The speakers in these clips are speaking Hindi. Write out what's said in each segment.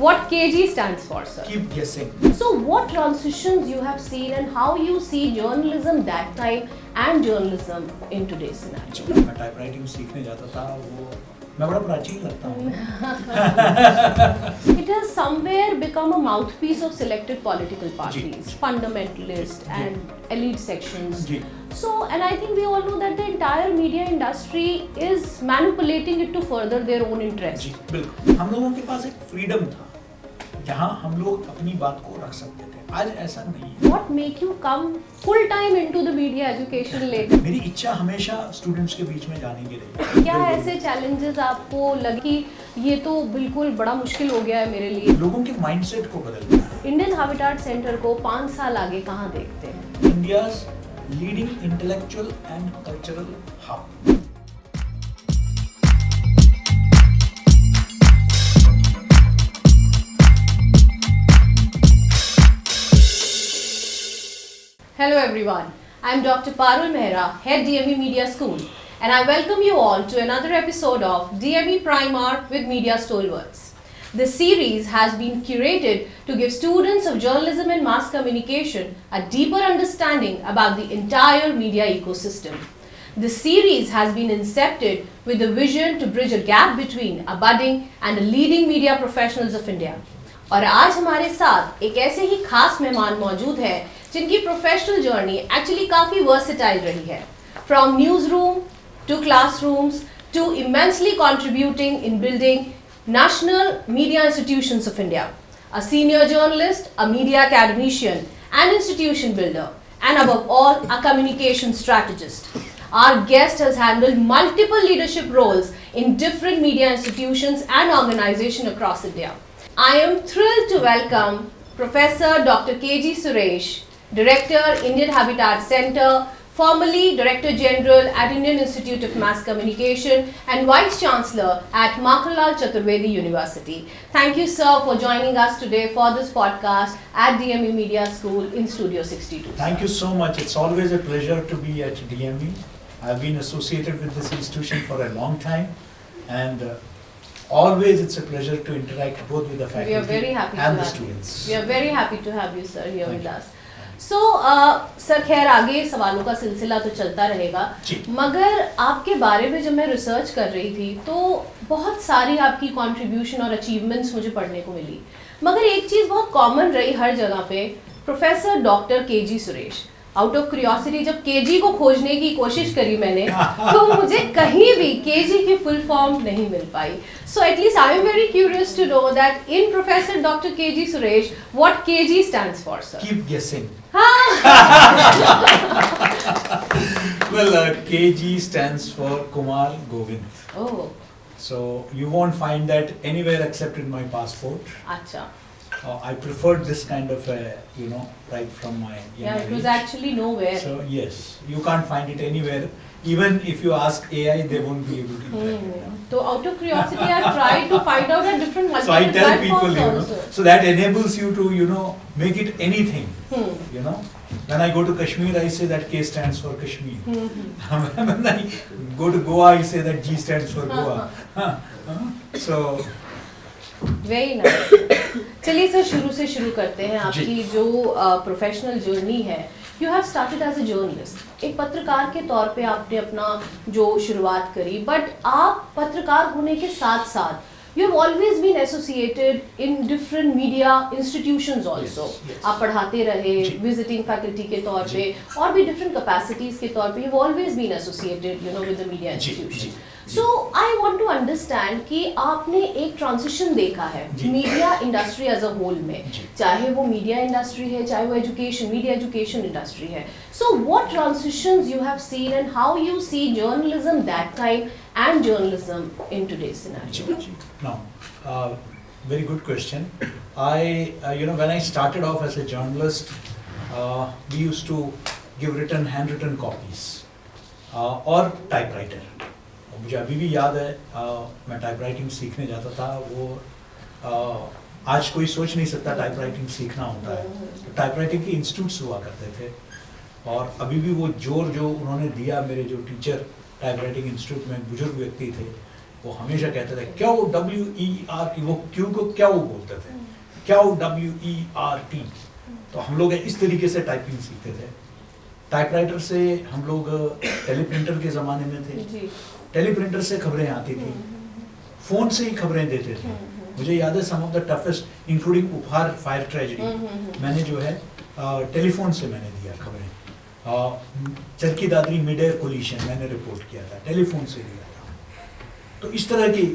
What KG stands for, sir? Keep guessing. So what transitions you have seen and how you see journalism that time and journalism in today's scenario? मैं टाइपराइटिंग सीखने जाता था, वो मैं बड़ा प्राचीन लगता हूँ. It has somewhere become a mouthpiece of selected political parties, fundamentalist and elite sections. So, and I think we all know that the entire media industry is manipulating it to further their own interests. जी, बिल्कुल. हम लोगों के पास एक फ्रीडम था, जहाँ हम लोग अपनी बात को रख सकते थे. आज ऐसा नहीं है. What make you come full time into the media education later? मेरी इच्छा हमेशा स्टूडेंट्स के बीच में जाने की रही. क्या ऐसे challenges आपको लगे कि ये तो बिल्कुल बड़ा मुश्किल हो गया है मेरे लिए? लोगों के माइंडसेट को बदलना है. इंडियन हैबिटेट सेंटर को 5 साल आगे कहाँ देखते हैं? India's leading intellectual and cultural hub. Hello everyone, I am Dr. Parul Mehra, Head DME Media School, and I welcome you all to another episode of DME Primar with Media Stalwarts. This series has been curated to give students of journalism and mass communication a deeper understanding about the entire media ecosystem. This series has been incepted with a vision to bridge a gap between a budding and a leading media professionals of India. और आज हमारे साथ एक ऐसे ही खास मेहमान मौजूद है जिनकी प्रोफेशनल जर्नी एक्चुअली काफ़ी वर्सेटाइल रही है. From newsroom to classrooms to immensely contributing in building National Media Institutions of India, a senior journalist, a media academician, an institution builder, and above all, a communication strategist. Our guest has handled multiple leadership roles in different media institutions and organizations across India. I am thrilled to welcome Professor Dr. KG Suresh, Director, Indian Habitat Center, formerly Director General at Indian Institute of Mass Communication and Vice Chancellor at Makhanlal Chaturvedi University. Thank you, sir, for joining us today for this podcast at DME Media School in Studio 62. Thank you so much. It's always a pleasure to be at DME. I've been associated with this institution for a long time, and always it's a pleasure to interact both with the faculty We are very happy and to the have students. You. We are very happy to have you, sir, here Thank with you. us. So sir खैर आगे सवालों का सिलसिला तो चलता रहेगा, मगर आपके बारे में जब मैं रिसर्च कर रही थी तो बहुत सारी आपकी कंट्रीब्यूशन और अचीवमेंट्स मुझे पढ़ने को मिली, मगर एक चीज़ बहुत कॉमन रही हर जगह पे, professor doctor KG Suresh. Out of curiosity जब केजी को खोजने की कोशिश करी मैंने तो मुझे कहीं भी केजी की फुल फॉर्म नहीं मिल पाई. So at least I am very curious to know that in professor doctor KG Suresh what KG stands for, sir. Keep guessing. Well, KG stands for Kumar Govind. Oh. So you won't find that anywhere except in my passport. अच्छा. I preferred this kind of, right from my young Yeah, it was age. actually nowhere. So yes, you can't find it anywhere. Even if you ask AI, they won't be able to interact with them. So out of curiosity, I tried to find out at different So I tell platforms people, also. so that enables you to, make it anything. When I go to Kashmir, I say that K stands for Kashmir. When I go to Goa, I say that G stands for Goa. So Very nice. चलिए सर शुरू से शुरू करते हैं. आपकी जो प्रोफेशनल जर्नी है, you have started as a journalist. एक पत्रकार के तौर पे आपने अपना जो शुरुआत करी, बट आप पत्रकार होने के साथ साथ you have always been associated in different media institutions also. Yes. आप पढ़ाते रहे, visiting faculty के तौर पे और भी different capacities के तौर पे you've always been associated, with the media institution. So I want to understand कि आपने एक transition देखा है media industry as a whole में, चाहे वो media industry है, चाहे वो media education industry है. So what transitions you have seen and how you see journalism that time and journalism in today's scenario? Now, very good question. When I started off as a journalist, we used to give handwritten copies or typewriter. मुझे अभी भी याद है, मैं टाइपराइटिंग सीखने जाता था. वो आज कोई सोच नहीं सकता टाइपराइटिंग सीखना होता है. तो टाइपराइटिंग के इंस्टीट्यूट्स हुआ करते थे, और अभी भी वो जोर जो उन्होंने दिया, मेरे जो टीचर टाइपराइटिंग इंस्टीट्यूट में बुजुर्ग व्यक्ति थे, वो हमेशा कहते थे क्या वो WER, वो क्यू को क्या वो बोलते थे. क्या WERT, तो हम लोग इस तरीके से टाइपिंग सीखते थे। टाइपराइटर से हम लोग टेलीप्रिंटर के ज़माने में थे, टेलीप्रिंटर से खबरें आती थी, फ़ोन से ही खबरें देते थे। मुझे याद है सम ऑफ द टफेस्ट इंक्लूडिंग उपहार फायर ट्रेजेडी मैंने जो है टेलीफोन से मैंने दिया खबरें। Charkhi Dadri mid air collision मैंने रिपोर्ट किया था, टेलीफोन से दिया था। तो इस तरह की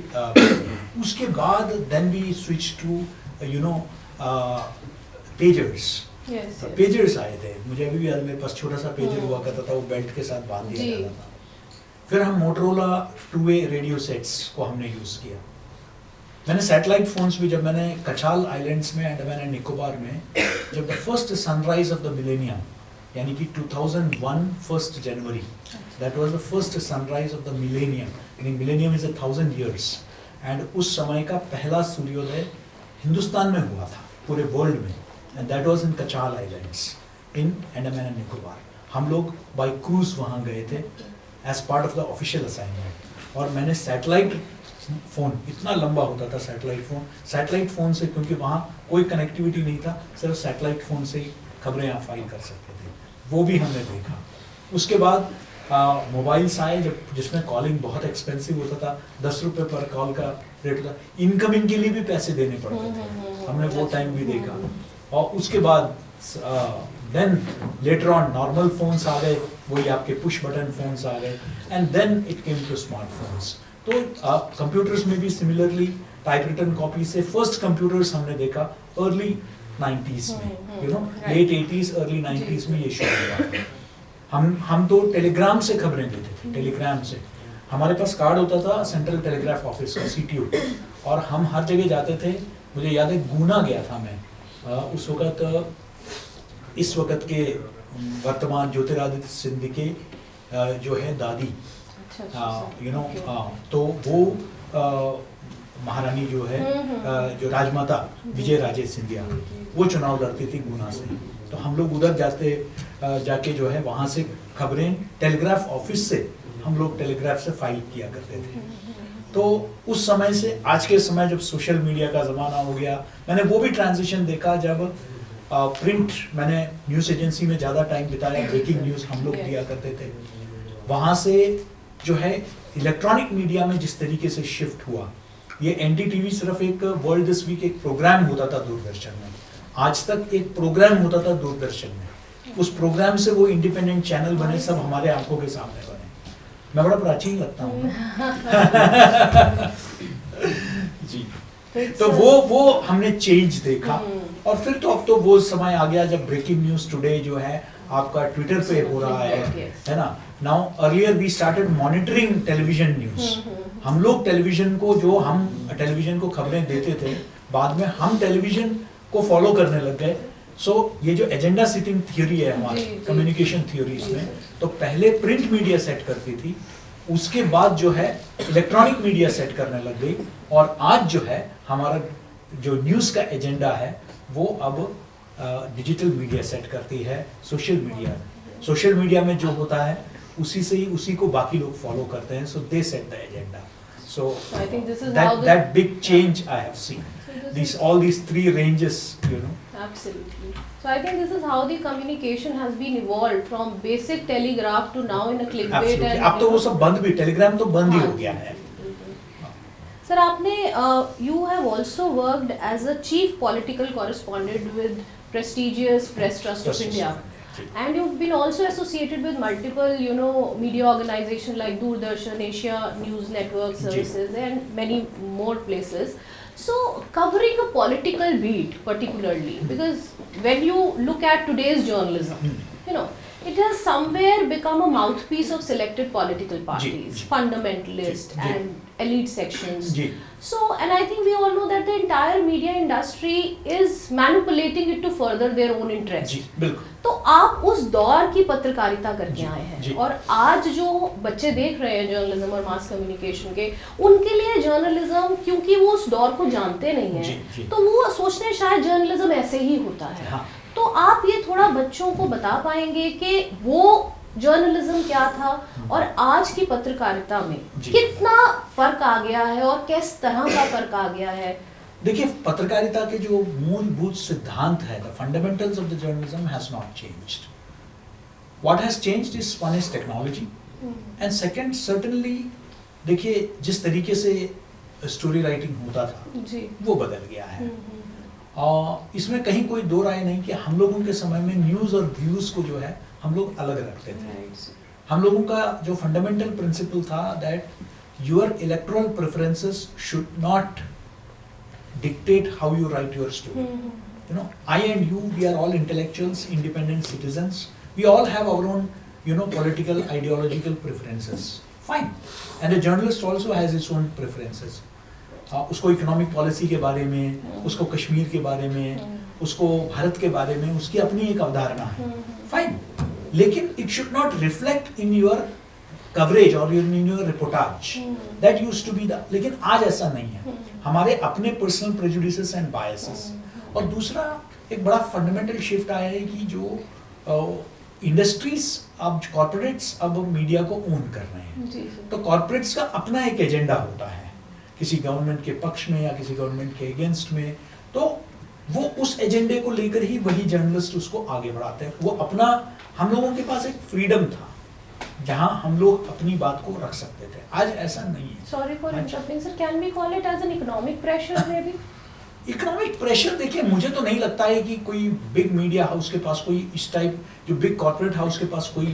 उसके बाद then we switch to you know pagers. Pagers आए थे, मुझे अभी भी याद, मेरे पास छोटा सा पेजर हुआ करता था, वो बेल्ट के साथ बांध दिया जाता था। फिर हम मोटरोला 2-वे रेडियो सेट्स को हमने यूज़ किया। मैंने सैटेलाइट फोन्स भी, जब मैंने कचाल आइलैंड्स में, अंडमान एंड निकोबार में, जब the first sunrise of the millennium, यानी कि 2001 1 जनवरी, that was the first sunrise of the millennium, यानी मिलेनियम इज 1000 years, एंड उस समय का पहला सूर्योदय हिंदुस्तान में हुआ था पूरे वर्ल्ड में, and that was in Katchal islands in Andaman and Nicobar. हम लोग बाय क्रूज वहाँ गए थे as part of the official assignment, और मैंने सैटेलाइट फ़ोन, इतना लंबा होता था सैटेलाइट फ़ोन से, क्योंकि वहाँ कोई कनेक्टिविटी नहीं था, सिर्फ सैटेलाइट फ़ोन से ही खबरें आप फाइल कर सकते थे, वो भी हमने देखा। उसके बाद मोबाइल्स आए जिसमें कॉलिंग बहुत एक्सपेंसिव होता था, 10 रुपये पर कॉल का रेट था, इनकमिंग के लिए भी पैसे देने पड़ते थे, हमने वो टाइम भी देखा। और उसके बाद then later on normal phones आ गए, वही आपके पुश बटन फोन्स आ गए, and then it came to smartphones. तो कंप्यूटर्स में भी सिमिलरली टाइप रिटन कॉपी से फर्स्ट कंप्यूटर्स हमने देखा अर्ली 90s में, you know late 80s early 90s में ये शुरू हुआ। हम तो टेलीग्राम से खबरें देते थे, टेलीग्राम से। हमारे पास कार्ड होता था सेंट्रल टेलीग्राफ ऑफिस का, CTO, और हम हर जगह जाते थे। मुझे याद है गुना गया था मैं उस वक़्त, इस वक़्त के वर्तमान ज्योतिरादित्य सिंधिया के जो है दादी, यू नो, तो वो महारानी जो है, जो राजमाता विजय राजे सिंधिया, वो चुनाव लड़ती थी गुना से। तो हम लोग उधर जाके जो है वहाँ से खबरें टेलीग्राफ ऑफिस से हम लोग टेलीग्राफ से फाइल किया करते थे। तो उस समय से आज के समय जब सोशल मीडिया का ज़माना हो गया, मैंने वो भी ट्रांजिशन देखा जब प्रिंट, मैंने न्यूज़ एजेंसी में ज़्यादा टाइम बिताया, ब्रेकिंग न्यूज़ हम लोग दिया करते थे। वहाँ से जो है इलेक्ट्रॉनिक मीडिया में जिस तरीके से शिफ्ट हुआ, ये NDTV सिर्फ एक वर्ल्ड दिस वीक एक प्रोग्राम होता था दूरदर्शन में, आज तक एक प्रोग्राम होता था दूरदर्शन में। उस प्रोग्राम से वो इंडिपेंडेंट चैनल बने, सब हमारे आंखों के सामने बने। मैं बड़ा प्राचीन लगता हूँ जी। तो वो हमने चेंज देखा, और फिर तो अब तो वो समय आ गया जब ब्रेकिंग न्यूज़ टुडे जो है आपका ट्विटर पे हो रहा है ना। Now earlier we started monitoring television news. हम लोग टेलीविजन को खबरें देते थे, बाद में हम टेलीविजन को फॉलो करने लग गए। सो ये जो एजेंडा सेटिंग थ्योरी है हमारी कम्युनिकेशन थ्योरीज में, तो पहले प्रिंट मीडिया सेट करती थी, उसके बाद जो है इलेक्ट्रॉनिक मीडिया सेट करने लग गई, और आज जो है हमारा जो न्यूज़ का एजेंडा है वो अब डिजिटल मीडिया सेट करती है। सोशल मीडिया में जो होता है उसी को बाकी लोग फॉलो करते हैं, so they set the agenda. So I think this is that big change I have seen. All these three ranges, you know. Absolutely. So I think this is how the communication has been evolved from basic telegraph to now in a clickbait. Absolutely. अब तो वो सब बंद भी, टेलीग्राम तो बंद ही हो गया है। Sir, आपने you have also worked as a chief political correspondent with prestigious Press Trust of India. And you've been also associated with multiple, media organizations like Doordarshan, Asia News Network Services, and many more places. So, covering a political beat particularly, because when you look at today's journalism, it has somewhere become a mouthpiece of selected political parties, fundamentalist and elite sections. So, and I think we all know that the entire media industry is manipulating it to further their own interest. तो आप उस दौर की पत्रकारिता करके आए हैं, और आज जो बच्चे देख रहे हैं जर्नलिज्म और मास कम्युनिकेशन के, उनके लिए जर्नलिज्म, क्योंकि वो उस दौर को जानते नहीं हैं, तो वो सोचते हैं शायद जर्नलिज्म ऐसे ही होता है। हाँ। तो आप ये थोड़ा बच्चों को बता पाएंगे कि वो जर्नलिज्म क्या था और आज की पत्रकारिता में कितना फर्क आ गया है, और किस तरह का फर्क आ गया है देखिए, पत्रकारिता के जो मूलभूत सिद्धांत है, the fundamentals of the journalism has not changed. What has changed is one is technology and second certainly देखिए जिस तरीके से स्टोरी राइटिंग होता था जी. वो बदल गया है. इसमें कहीं कोई दो राय नहीं कि हम लोगों के समय में न्यूज़ और व्यूज़ को जो है हम लोग अलग रखते थे. हम लोगों का जो फंडामेंटल प्रिंसिपल था that your electoral preferences should not dictate how you right your story. You know, I and you, we are all intellectuals, independent citizens. We all have our own, political, ideological preferences. Fine. And a journalist also has its own preferences. उसको इकोनॉमिक पॉलिसी के बारे में, उसको कश्मीर के बारे में, उसको भारत के बारे में उसकी अपनी एक अवधारणा है. फाइन. लेकिन it should not reflect in your coverage और in your reportage. That used to be the. लेकिन आज ऐसा नहीं है. हमारे अपने पर्सनल प्रेजुडिसेस एंड बायसेस. और दूसरा एक बड़ा फंडामेंटल शिफ्ट आया है कि जो इंडस्ट्रीज अब कॉर्पोरेट्स अब मीडिया को ओन कर रहे हैं. तो कॉर्पोरेट्स का अपना एक एजेंडा होता है किसी गवर्नमेंट के पक्ष में या किसी गवर्नमेंट के अगेंस्ट में. तो वो उस एजेंडे को लेकर ही वही जर्नलिस्ट उसको आगे बढ़ाते हैं. वो अपना, हम लोगों के पास एक फ्रीडम था जहां हम लोग अपनी बात को रख सकते थे. आज ऐसा नहीं है. Sorry for interrupting sir, can we call it as an economic pressure maybe? Economic pressure देखिए, मुझे तो नहीं लगता है कि कोई बिग मीडिया हाउस के पास कोई इस टाइप, जो बिग कॉर्पोरेट हाउस के पास कोई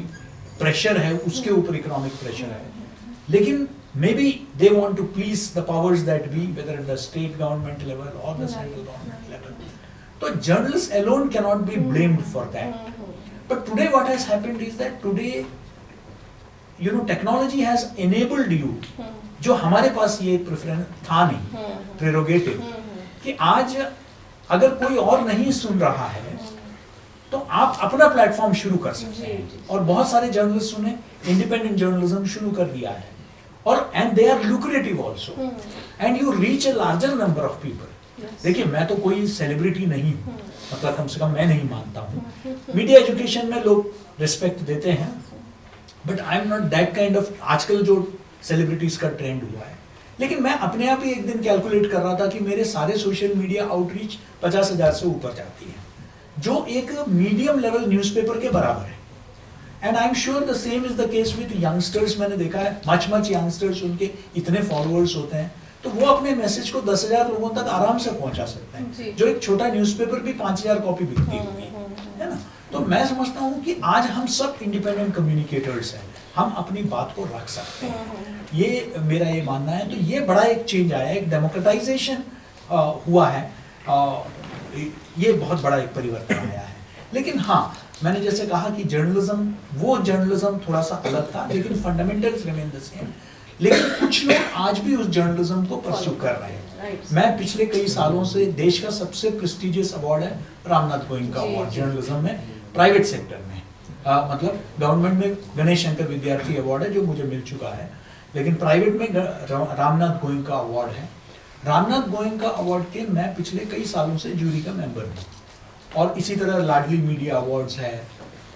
प्रेशर है उसके ऊपर इकोनॉमिक प्रेशर है. लेकिन maybe they want to please the powers that be, whether at the state government level or the central government level. So journalists alone cannot be blamed for that. But today what has happened is that today, technology has enabled you, जो हमारे पास ये प्रेफरेंस था नहीं, प्रेरोगेटिव, कि आज अगर कोई और नहीं सुन रहा है तो आप अपना प्लेटफॉर्म शुरू कर सकते हैं. और बहुत सारे जर्नलिस्ट ने इंडिपेंडेंट जर्नलिज्म शुरू कर दिया है. और and they are lucrative also, and you reach a larger number of people. देखिए, मैं तो कोई सेलिब्रिटी नहीं हूँ, मतलब कम से कम मैं नहीं मानता हूँ. मीडिया एजुकेशन में लोग रिस्पेक्ट देते हैं, but I am not that kind of. आजकल जो सेलिब्रिटीज का ट्रेंड हुआ है, लेकिन मैं अपने आप ही एक दिन कैलकुलेट कर रहा था कि मेरे सारे सोशल मीडिया आउटरीच 50,000 से ऊपर जाती है, जो एक मीडियम लेवल न्यूज़पेपर के बराबर है. And I'm sure the same is the case with youngsters. मैंने देखा है much youngsters, उनके इतने followers होते हैं, तो वो अपने मैसेज को 10,000 लोगों तक आराम से पहुंचा सकते हैं, जो एक छोटा न्यूज़पेपर भी 5,000 कॉपी बिकती होगी, है ना. तो मैं समझता हूँ कि आज हम सब इंडिपेंडेंट कम्युनिकेटर्स हैं, हम अपनी बात को रख सकते हैं. ये मेरा ये मानना है. तो ये बड़ा एक चेंज आया है, एक डेमोक्रेटाइजेशन हुआ है. ये बहुत बड़ा एक परिवर्तन आया है. लेकिन हाँ, मैंने जैसे कहा कि जर्नलिज्म थोड़ा सा अलग था, लेकिन फंडामेंटल्स रिमेन द सेम. लेकिन कुछ लोग आज भी उस जर्नलिज्म को परस्यू कर रहे हैं. मैं पिछले कई सालों से, देश का सबसे प्रेस्टिजियस अवार्ड है रामनाथ गोयनका अवार्ड जर्नलिज्म में, प्राइवेट सेक्टर में, मतलब गवर्नमेंट में गणेश शंकर विद्यार्थी अवार्ड है जो मुझे मिल चुका है, लेकिन प्राइवेट में रामनाथ गोयनका अवार्ड है. रामनाथ गोयनका अवार्ड के मैं पिछले कई सालों से जूरी का मेंबर हूँ. और इसी तरह लाडली मीडिया अवार्ड्स है,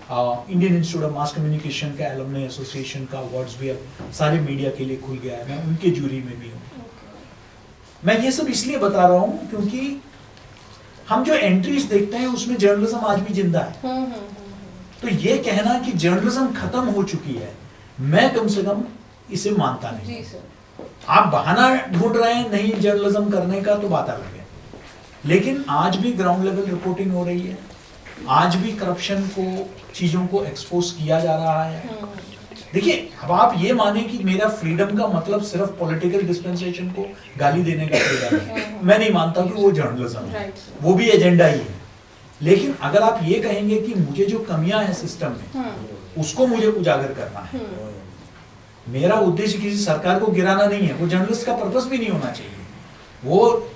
Indian institute of mass communication का एलुमनी एसोसिएशन का अवार्ड्स भी अब सारे मीडिया के लिए खुल गया है, मैं उनके जूरी में भी हूँ. मैं ये सब इसलिए बता रहा हूँ क्योंकि हम जो एंट्रीज देखते हैं उसमें जर्नलिज्म आज भी जिंदा है. तो ये कहना कि जर्नलिज्म खत्म हो चुकी है, मैं कम से कम इसे मानता नहीं. आप बहाना ढूंढ रहे हैं नहीं जर्नलिज्म करने का, तो बात अलग है. लेकिन आज भी ग्राउंड लेवल रिपोर्टिंग हो रही है, आज भी करप्शन को, चीजों को एक्सपोज किया जा रहा है. देखिए, अब आप ये माने कि मेरा फ्रीडम का मतलब सिर्फ पॉलिटिकल डिस्पेंसेशन को गाली देने का फ्रीडम है, मैं नहीं मानता कि वो जर्नलिज्म है, वो भी एजेंडा ही है. लेकिन अगर आप ये कहेंगे कि मुझे जो कमियां हैं सिस्टम में उसको मुझे उजागर करना है, मेरा उद्देश्य किसी सरकार को गिराना नहीं है, वो जर्नलिस्ट का पर्पस भी नहीं होना चाहिए. वो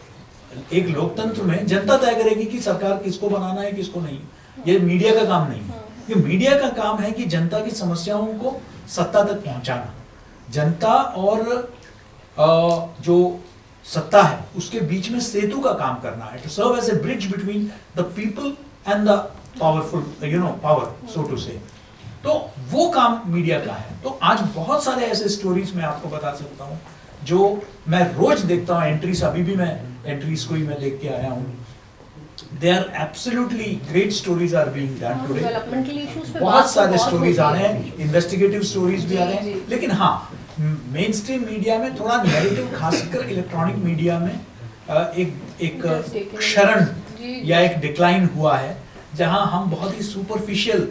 एक लोकतंत्र में जनता तय करेगी कि सरकार किसको बनाना है किसको नहीं. ये मीडिया का काम नहीं है. ये मीडिया का काम है कि जनता की समस्याओं को सत्ता तक पहुंचाना. जनता और जो सत्ता है उसके बीच में सेतु का काम करना है, to serve as a bridge between the people and the powerful, power, so to say. तो वो काम मीडिया का है. तो आज बहुत सारे ऐसे स्टोरीज मैं आपको बता सकता हूँ जो मैं रोज देखता हूँ एंट्रीज, अभी भी मैं एंट्रीज को ही मैं देख के आया हूँ. They are absolutely great stories are being done today. Developmental issues पे बहुत सारे बहुत स्टोरीज आ होती रहे है। हैं, इन्वेस्टिगेटिव स्टोरीज भी आ रहे जी, हैं, जी। लेकिन हाँ मेन स्ट्रीम मीडिया में थोड़ा नैरेटिव, खासकर इलेक्ट्रॉनिक मीडिया में एक क्षरण जी। या एक डिक्लाइन हुआ है, जहां हम बहुत ही सुपरफिशियल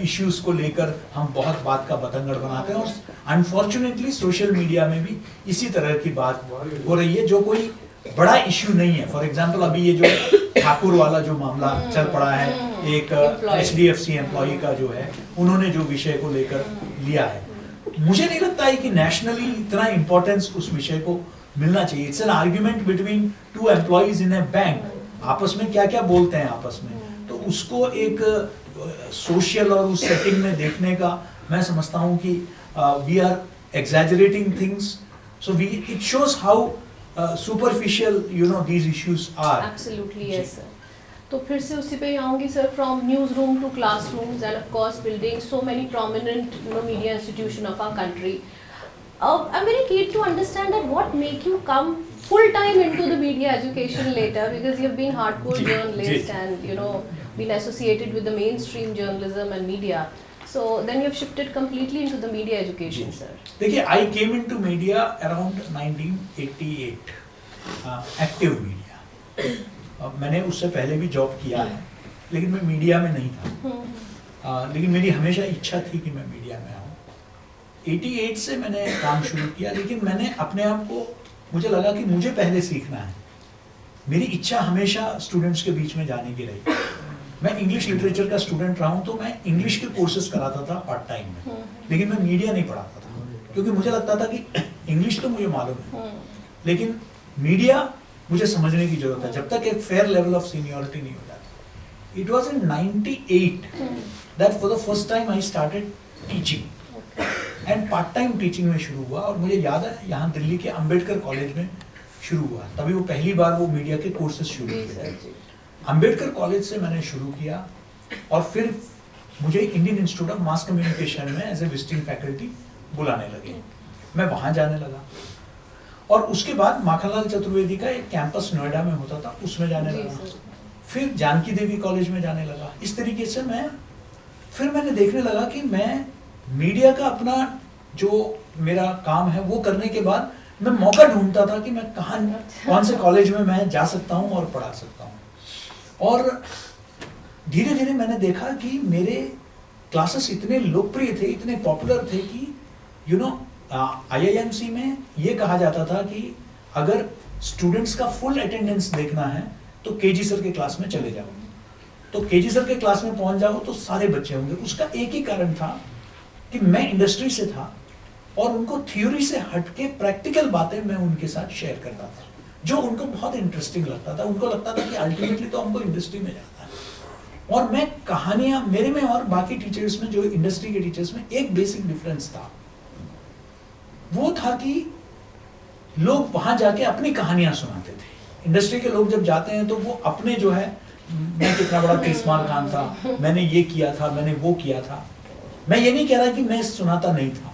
इश्यूज को लेकर हम बहुत बात का बतंगड़ बनाते हैं. और अनफॉर्चुनेटली सोशल मीडिया में भी इसी तरह की बात हो रही है, जो कोई बड़ा इश्यू नहीं है. फॉर एग्जाम्पल अभी ये जो ठाकुर वाला जो मामला चल पड़ा है, एक HDFC एम्प्लॉई का जो है, उन्होंने जो विषय को लेकर लिया है, मुझे नहीं लगता है कि नेशनली इतना इंपॉर्टेंस उस विषय को मिलना चाहिए. It's an argument between two employees in A bank. आपस में क्या क्या बोलते हैं आपस में, तो उसको एक सोशल और उस सेटिंग में देखने का मैं समझता हूँ कि we are exaggerating things. So we it shows how superficial these issues are. Absolutely, yes, sir. तो फिर से उसी पे आऊँगी sir. From news room to class rooms and of course building so many prominent media institution of our country. I'm very keen to understand that what make you come full time into the media education later, because you've been hardcore journalist and been associated with the mainstream journalism and media. So then you've shifted completely into the media education, sir. देखिए, I came into media around 1988, active media. मैंने उससे पहले भी जॉब किया है, लेकिन मैं मीडिया में नहीं था. लेकिन मेरी हमेशा इच्छा थी कि मैं मीडिया में आऊँ. 88 से मैंने काम शुरू किया, लेकिन मैंने अपने आप को, मुझे लगा कि मुझे पहले सीखना है. मेरी इच्छा हमेशा स्टूडेंट्स के बीच में जाने की रही. मैं इंग्लिश लिटरेचर का स्टूडेंट रहा हूँ, तो मैं इंग्लिश के कोर्सेज कराता था पार्ट टाइम में, लेकिन मैं मीडिया नहीं पढ़ाता था, क्योंकि मुझे लगता था कि इंग्लिश तो मुझे मालूम है, लेकिन मीडिया मुझे समझने की जरूरत है, जब तक एक फेयर लेवल ऑफ सीनियरिटी नहीं हो जाती. It was in 98 that for the first time I started teaching, and part time teaching में शुरू हुआ. और मुझे याद है, यहाँ दिल्ली के अंबेडकर कॉलेज में शुरू हुआ, तभी वो पहली बार वो मीडिया के कोर्सेज शुरू किए. अंबेडकर कॉलेज से मैंने शुरू किया, और फिर मुझे Indian institute of mass communication में एज ए विजिटिंग फैकल्टी बुलाने लगे. मैं वहाँ जाने लगा, और उसके बाद माखनलाल चतुर्वेदी का एक कैंपस नोएडा में होता था, उसमें जाने लगा. फिर जानकी देवी कॉलेज में जाने लगा. इस तरीके से मैंने देखने लगा कि मैं मीडिया का अपना जो मेरा काम है वो करने के बाद मैं मौका ढूंढता था कि मैं कौन से कॉलेज में मैं जा सकता हूँ और पढ़ा सकता हूँ. और धीरे धीरे मैंने देखा कि मेरे क्लासेस इतने लोकप्रिय थे, इतने पॉपुलर थे कि IIMC में ये कहा जाता था कि अगर स्टूडेंट्स का फुल अटेंडेंस देखना है तो केजी सर के क्लास में चले जाओ. तो केजी सर के क्लास में पहुंच जाओ तो सारे बच्चे होंगे. उसका एक ही कारण था कि मैं इंडस्ट्री से था, और उनको थ्योरी से हटके प्रैक्टिकल बातें मैं उनके साथ शेयर करता था, जो उनको बहुत इंटरेस्टिंग लगता था. उनको लगता था कि अल्टीमेटली तो हमको इंडस्ट्री में जाना है. और मैं कहानियां, मेरे में और बाकी टीचर्स में, जो इंडस्ट्री के टीचर्स में एक बेसिक डिफरेंस था, वो था कि लोग वहां जाके अपनी कहानियां सुनाते थे. इंडस्ट्री के लोग जब जाते हैं तो वो अपने जो है, मैं कितना बड़ा तीसमार खान था, मैंने ये किया था, मैंने वो किया था. मैं ये नहीं कह रहा कि मैं सुनाता नहीं था,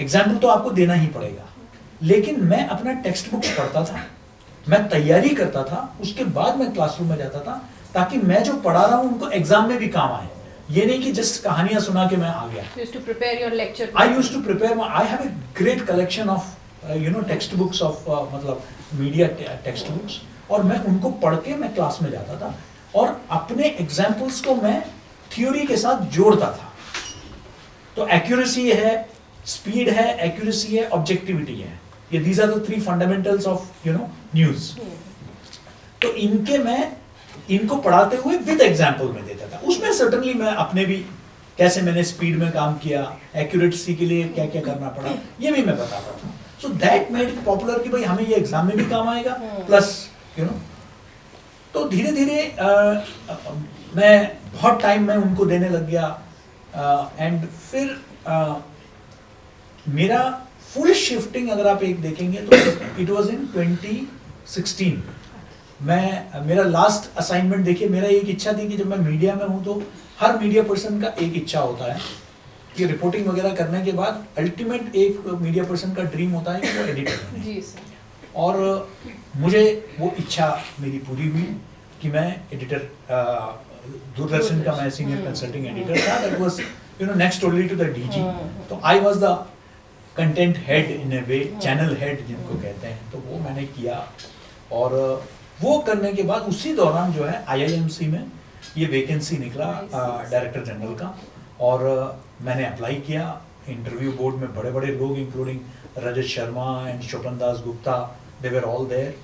एग्जाम्पल तो आपको देना ही पड़ेगा, लेकिन मैं अपना टेक्स्ट बुक्स पढ़ता था, मैं तैयारी करता था, उसके बाद मैं क्लासरूम में जाता था, ताकि मैं जो पढ़ा रहा हूँ उनको एग्जाम में भी काम आए. ये नहीं कि जस्ट कहानियां सुना के मैं आ गया. You used to prepare your lecture. I used to prepare. I have a great collection of text books of मतलब मीडिया टेक्स्ट बुक्स, और मैं उनको पढ़ के मैं क्लास में जाता था, और अपने एग्जाम्पल्स को मैं थ्योरी के साथ जोड़ता था. तो एक्यूरेसी है, स्पीड है, एक्यूरेसी है, ऑब्जेक्टिविटी है. ये these are the 3 fundamentals of news. तो इनको पढ़ाते हुए विद एग्जाम्पल में देता था. उसमें सर्टनली मैं अपने भी कैसे मैंने स्पीड में काम किया, एक्यूरेसी के लिए क्या क्या करना पड़ा, ये भी मैं बताता था. So that made it popular कि भाई हमें ये एग्जाम में भी काम आएगा, प्लस तो धीरे धीरे मैं बहुत टाइम में उनको देने लग गया. एंड फिर मेरा फुल शिफ्टिंग अगर आप एक देखेंगे तो इट वाज इन 2016. मेरा लास्ट असाइनमेंट देखिए, मेरा एक इच्छा थी कि जब मैं मीडिया में हूं तो हर मीडिया पर्सन का एक इच्छा होता है कि रिपोर्टिंग वगैरह करने के बाद अल्टीमेट एक मीडिया पर्सन का ड्रीम होता है कि वो एडिटर बने। जी सर। और मुझे वो इच्छा मेरी पूरी हुई कि मैं एडिटर, दूरदर्शन का मैं सीनियर कंसल्टिंग एडिटर था। That was next only to the DG. तो I was the content head in a way, channel head जिनको कहते हैं। तो वो मैंने किया, और वो करने के बाद उसी दौरान जो है IIMC में ये वैकेंसी निकला डायरेक्टर जनरल का, और मैंने अप्लाई किया। इंटरव्यू बोर्ड में बड़े बड़े लोग including Rajat Sharma and Shobhan Das Gupta, they were all there,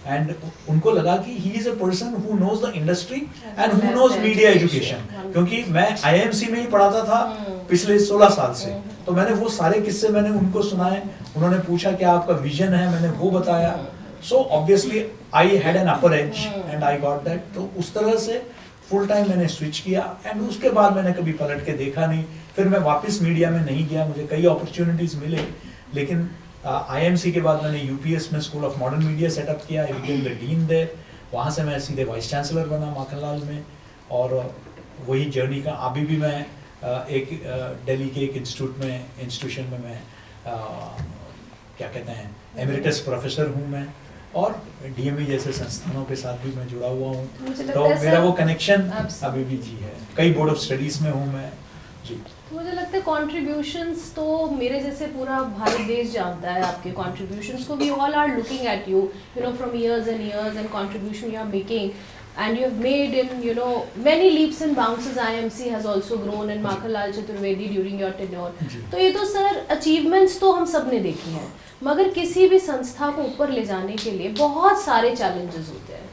and उनको लगा कि he is a person who knows the industry and who knows media education, क्योंकि मैं IIMC में ही पढ़ाता था पिछले 16 साल से। तो मैंने वो सारे किस्से मैंने उनको सुनाए, उन्होंने पूछा क्या आपका विजन है, मैंने वो बताया। So obviously I had an upper as and I got that. तो उस तरह से फुल टाइम मैंने स्विच किया, एंड उसके बाद मैंने कभी पलट के देखा नहीं। फिर मैं वापस मीडिया में नहीं गया, मुझे कई अपॉर्चुनिटीज मिले, लेकिन IIMC के बाद मैंने UPS में school of modern media setup किया, I became the dean there. वहाँ से मैं सीधे वाइस चांसलर बना माखनलाल में, और वही जर्नी का अभी भी मैं एक दिल्ली के एक इंस्टीट्यूशन में मैं क्या कहते हैं एमरिटस प्रोफेसर हूँ मैं, और DME जैसे संस्थानों के साथ भी मैं जुड़ा हुआ हूँ। तो मेरा वो कनेक्शन अभी भी जी है। कई बोर्ड ऑफ स्टडीज में हूँ मैं जी। मुझे लगता है कंट्रीब्यूशंस तो मेरे जैसे पूरा भारत देश जानता है आपके कंट्रीब्यूशंस को। We all are looking at you know from years and contribution you are making, and you have made in many leaps and bounds. IIMC has also grown, and Makhanlal Chaturvedi during your tenure. तो ये तो सर अचीवमेंट्स तो हम सब ने देखी हैं, मगर किसी भी संस्था को ऊपर ले जाने के लिए बहुत सारे चैलेंजेस होते हैं,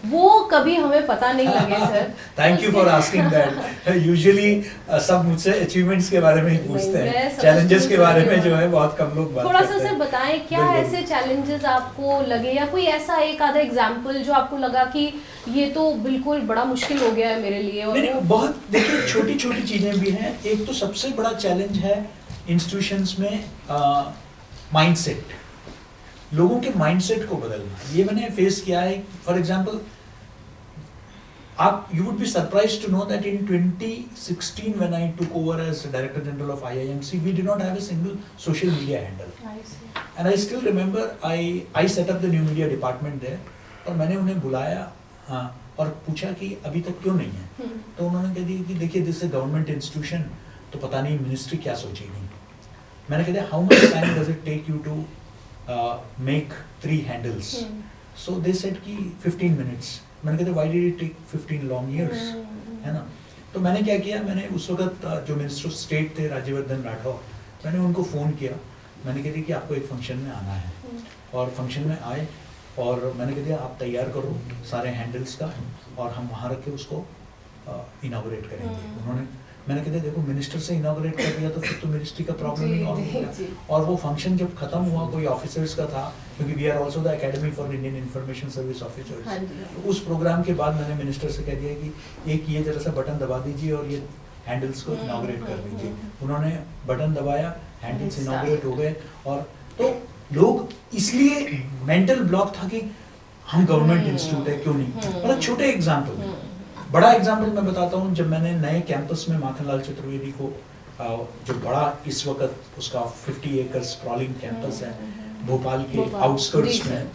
वो कभी हमें पता नहीं लगे sir. Thank you for asking that. Usually सब मुझसे अचीवमेंट्स के बारे में ही पूछते हैं, चैलेंजेस के बारे में जो है बहुत कम लोग बात करते हैं। थोड़ा सा सर बताएं क्या ऐसे चैलेंजेस आपको लगे, या कोई ऐसा एक आधा एग्जांपल जो आपको लगा कि ये तो बिल्कुल बड़ा मुश्किल हो गया है मेरे लिए। और नहीं, बहुत देखिए छोटी छोटी चीजें भी हैं। एक तो सबसे बड़ा चैलेंज है इंस्टीट्यूशंस में माइंडसेट, लोगों के माइंडसेट को बदलना। ये मैंने फेस किया है। फॉर एग्जांपल, आप you would be surprised to know that in 2016 when I took over as director general of IIMC, we did not have a single social media handle, and I still remember I set up the new media department there, और मैंने उन्हें बुलाया और पूछा कि अभी तक क्यों नहीं है। तो उन्होंने कह दिया कि देखिए दिस इज गवर्नमेंट इंस्टीट्यूशन, तो पता नहीं मिनिस्ट्री क्या सोचेगी। मैंने कह दिया how much time does it take you to make 3 handles? So they said कि 15 minutes. मैंने कहते why did it take 15 long years? है ना। तो मैंने क्या किया, मैंने उस वक्त जो मिनिस्टर ऑफ स्टेट थे राज्यवर्धन राठौर, मैंने उनको फ़ोन किया। मैंने कह दिया कि आपको एक फंक्शन में आना है, और फंक्शन में आए, और मैंने कह दिया आप तैयार करो सारे हैंडल्स का, और हम वहाँ रख के उसको इनॉग्रेट करेंगे। मैंने कहा देखो मिनिस्टर से इनॉग्रेट कर दिया तो फिर तो मिनिस्ट्री का प्रॉब्लम ही और हो गया। और वो फंक्शन जब खत्म हुआ, कोई ऑफिसर्स का था, क्योंकि we are also the academy for Indian information service officers, तो उस प्रोग्राम के बाद मैंने मिनिस्टर से कह दिया कि एक ये जरा सा बटन दबा दीजिए और ये हैंडल्स को इनॉग्रेट कर दीजिए। उन्होंने बटन दबाया, हैंडल्स इनॉग्रेट हो गए। और तो लोग इसलिए मेंटल ब्लॉक था कि हम गवर्नमेंट इंस्टीट्यूट है क्यों नहीं। मतलब छोटे एग्जाम्पल, बड़ा एग्जाम्पल मैं बताता हूँ। जब मैंने नए कैंपस में माखनलाल चतुर्वेदी को, जो बड़ा इस वक्त उसका 50 एकड़ स्प्रॉलिंग कैंपस है भोपाल के आउटस्कर्ट्स में,